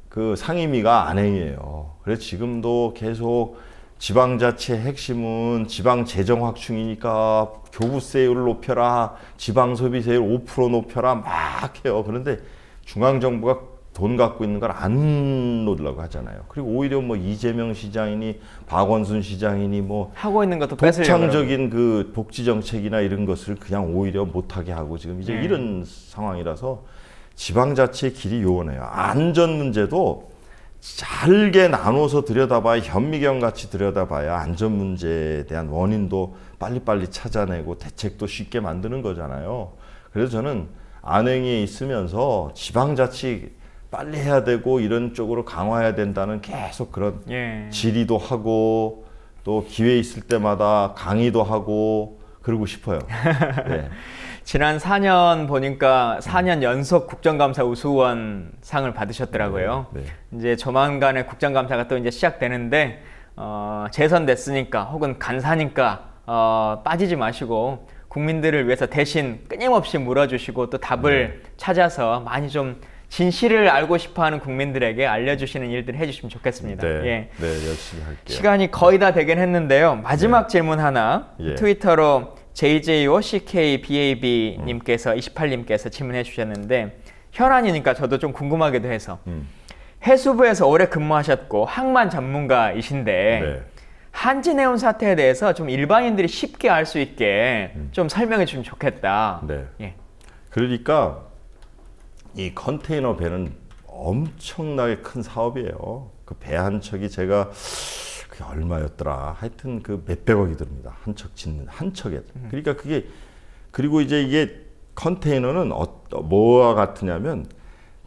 그 상임위가 안행이에요. 그래서 지금도 계속 지방자치의 핵심은 지방재정 확충이니까 교부세율을 높여라, 지방소비세율 5% 높여라 막 해요. 그런데 중앙정부가 돈 갖고 있는 걸 안 놓으려고 하잖아요. 그리고 오히려 뭐 이재명 시장이니 박원순 시장이니 뭐 하고 있는 것도 독창적인 그 복지 정책이나 이런 것을 그냥 오히려 못하게 하고 지금 이제 이런 상황이라서 지방자치의 길이 요원해요. 안전 문제도 잘게 나눠서 들여다봐야 현미경같이 들여다봐야 안전 문제에 대한 원인도 빨리빨리 찾아내고 대책도 쉽게 만드는 거잖아요. 그래서 저는 안행위에 있으면서 지방자치 빨리 해야 되고 이런 쪽으로 강화해야 된다는 계속 그런 질의도 하고 또 기회 있을 때마다 강의도 하고 그러고 싶어요. 네. 지난 4년 보니까 4년 연속 국정감사 우수원 상을 받으셨더라고요. 이제 조만간에 국정감사가 또 이제 시작되는데 재선됐으니까 혹은 간사니까 빠지지 마시고 국민들을 위해서 대신 끊임없이 물어주시고 또 답을 찾아서 많이 좀 진실을 알고 싶어하는 국민들에게 알려주시는 일들 해주시면 좋겠습니다. 네, 열심히 할게요. 시간이 거의 다 되긴 했는데요. 마지막 질문 하나 트위터로 JJOCKBAB님께서 28님께서 질문해 주셨는데 혈안이니까 저도 좀 궁금하기도 해서 해수부에서 오래 근무하셨고 항만 전문가이신데 한진해운 사태에 대해서 좀 일반인들이 쉽게 알 수 있게 좀 설명해 주시면 좋겠다. 그러니까 이 컨테이너 배는 엄청나게 큰 사업이에요. 그 배 한 척이 제가 그게 얼마였더라. 하여튼 그 몇백억이 듭니다. 한 척 짓는 한 척에. 그러니까 그게 그리고 이제 이게 컨테이너는 뭐와 같으냐면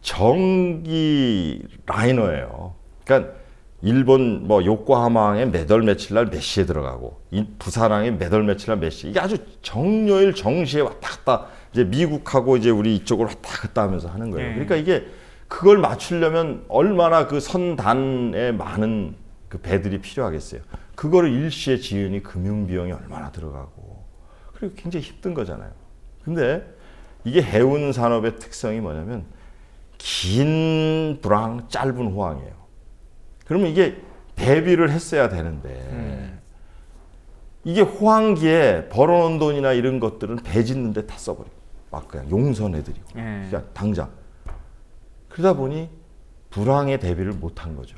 전기 라이너예요. 그러니까 일본 뭐 요코하마항에 몇 월 며칠 날 몇 시에 들어가고 부산항에 몇 월 며칠 날 몇 시. 이게 아주 정요일 정시에 왔다 갔다 이제 미국하고 이제 우리 이쪽으로 왔다 갔다 하면서 하는 거예요. 그러니까 이게 그걸 맞추려면 얼마나 그 선단에 많은 그 배들이 필요하겠어요. 그거를 일시에 지으니 금융 비용이 얼마나 들어가고 그리고 굉장히 힘든 거잖아요. 근데 이게 해운 산업의 특성이 뭐냐면 긴 불황, 짧은 호황이에요. 그러면 이게 대비를 했어야 되는데 이게 호황기에 벌어놓은 돈이나 이런 것들은 배 짓는데 다 써버리고 막 그냥 용선해드리고 그냥 당장 그러다 보니 불황에 대비를 못한 거죠.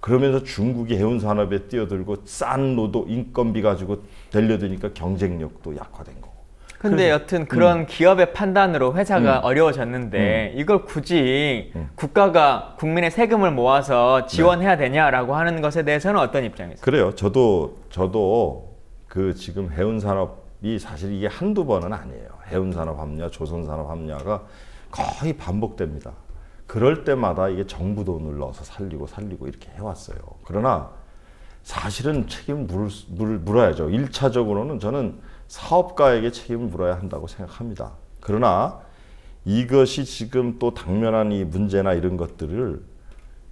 그러면서 중국이 해운 산업에 뛰어들고 싼 노동 인건비 가지고 되려드니까 경쟁력도 약화된 거고. 근데 여튼 그런 기업의 판단으로 회사가 어려워졌는데 이걸 굳이 국가가 국민의 세금을 모아서 지원해야 되냐라고 하는 것에 대해서는 어떤 입장이세요? 그래요. 저도 그 지금 해운 산업이 사실 이게 한두 번은 아니에요. 해운 산업 합리화, 조선 산업 합리화가 거의 반복됩니다. 그럴 때마다 이게 정부 돈을 넣어서 살리고 이렇게 해왔어요. 그러나 사실은 책임을 물어야죠. 1차적으로는 저는 사업가에게 책임을 물어야 한다고 생각합니다. 그러나 이것이 지금 또 당면한 이 문제나 이런 것들을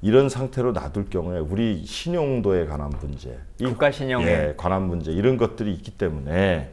이런 상태로 놔둘 경우에 우리 신용도에 관한 문제, 국가 신용에 관한 문제 이런 것들이 있기 때문에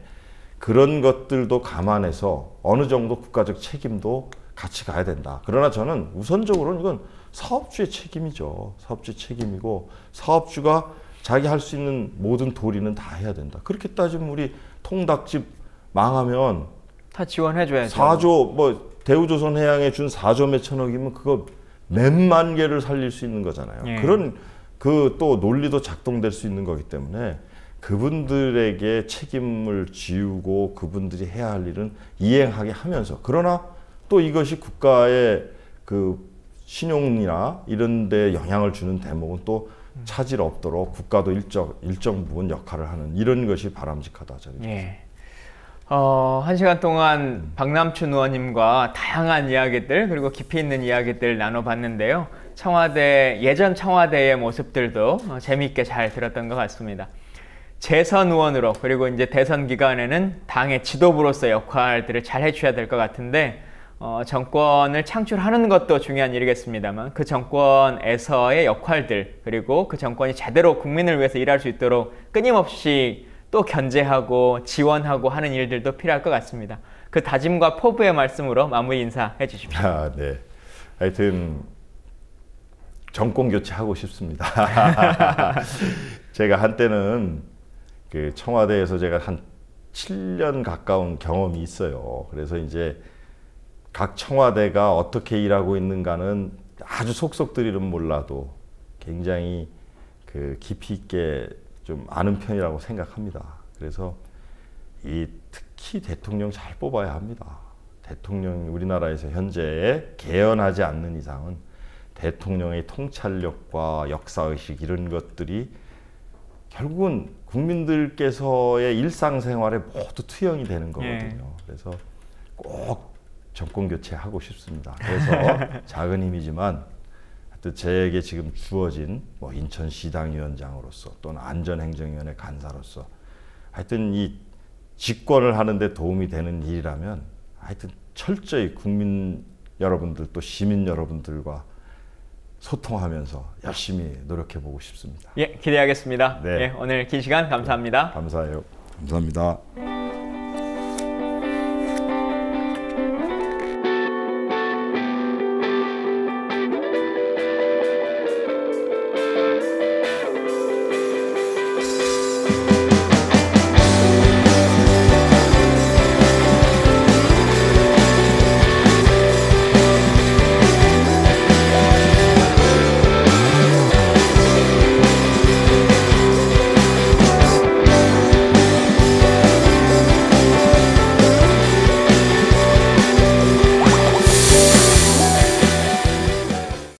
그런 것들도 감안해서 어느 정도 국가적 책임도 같이 가야 된다. 그러나 저는 우선적으로는 이건 사업주의 책임이죠. 사업주의 책임이고 사업주가 자기 할 수 있는 모든 도리는 다 해야 된다. 그렇게 따지면 우리 통닭집 망하면 다 지원해줘야죠. 4조 뭐 대우조선해양에 준 4조 몇천억이면 그거 몇만 개를 살릴 수 있는 거잖아요. 그런 그 또 논리도 작동될 수 있는 거기 때문에 그분들에게 책임을 지우고 그분들이 해야 할 일은 이행하게 하면서 그러나 또 이것이 국가의 그 신용이나 이런 데 영향을 주는 대목은 또 차질 없도록 국가도 일정 부분 역할을 하는 이런 것이 바람직하다 저는. 한 시간 동안 박남춘 의원님과 다양한 이야기들 그리고 깊이 있는 이야기들 나눠봤는데요. 예전 청와대의 모습들도 재미있게 잘 들었던 것 같습니다. 재선 의원으로 그리고 이제 대선 기간에는 당의 지도부로서 역할들을 잘 해주셔야 될 것 같은데 정권을 창출하는 것도 중요한 일이겠습니다만 그 정권에서의 역할들 그리고 그 정권이 제대로 국민을 위해서 일할 수 있도록 끊임없이 또 견제하고 지원하고 하는 일들도 필요할 것 같습니다. 그 다짐과 포부의 말씀으로 마무리 인사해 주십시오. 네. 하여튼 정권 교체하고 싶습니다. 제가 한때는 그 청와대에서 제가 한 7년 가까운 경험이 있어요. 그래서 이제 각 청와대가 어떻게 일하고 있는가는 아주 속속들이는 몰라도 굉장히 그 깊이 있게 좀 아는 편이라고 생각합니다. 그래서 특히 대통령 잘 뽑아야 합니다. 대통령이 우리나라에서 현재 개헌하지 않는 이상은 대통령의 통찰력과 역사의식 이런 것들이 결국은 국민들께서의 일상생활에 모두 투영이 되는 거거든요. 그래서 꼭 정권 교체하고 싶습니다. 그래서 작은 힘이지만 하여튼 저에게 지금 주어진 뭐 인천시당위원장으로서 또는 안전행정위원회 간사로서 하여튼 이 집권을 하는데 도움이 되는 일이라면 하여튼 철저히 국민 여러분들 또 시민 여러분들과 소통하면서 열심히 노력해보고 싶습니다. 기대하겠습니다. 오늘 긴 시간 감사합니다. 감사해요. 감사합니다.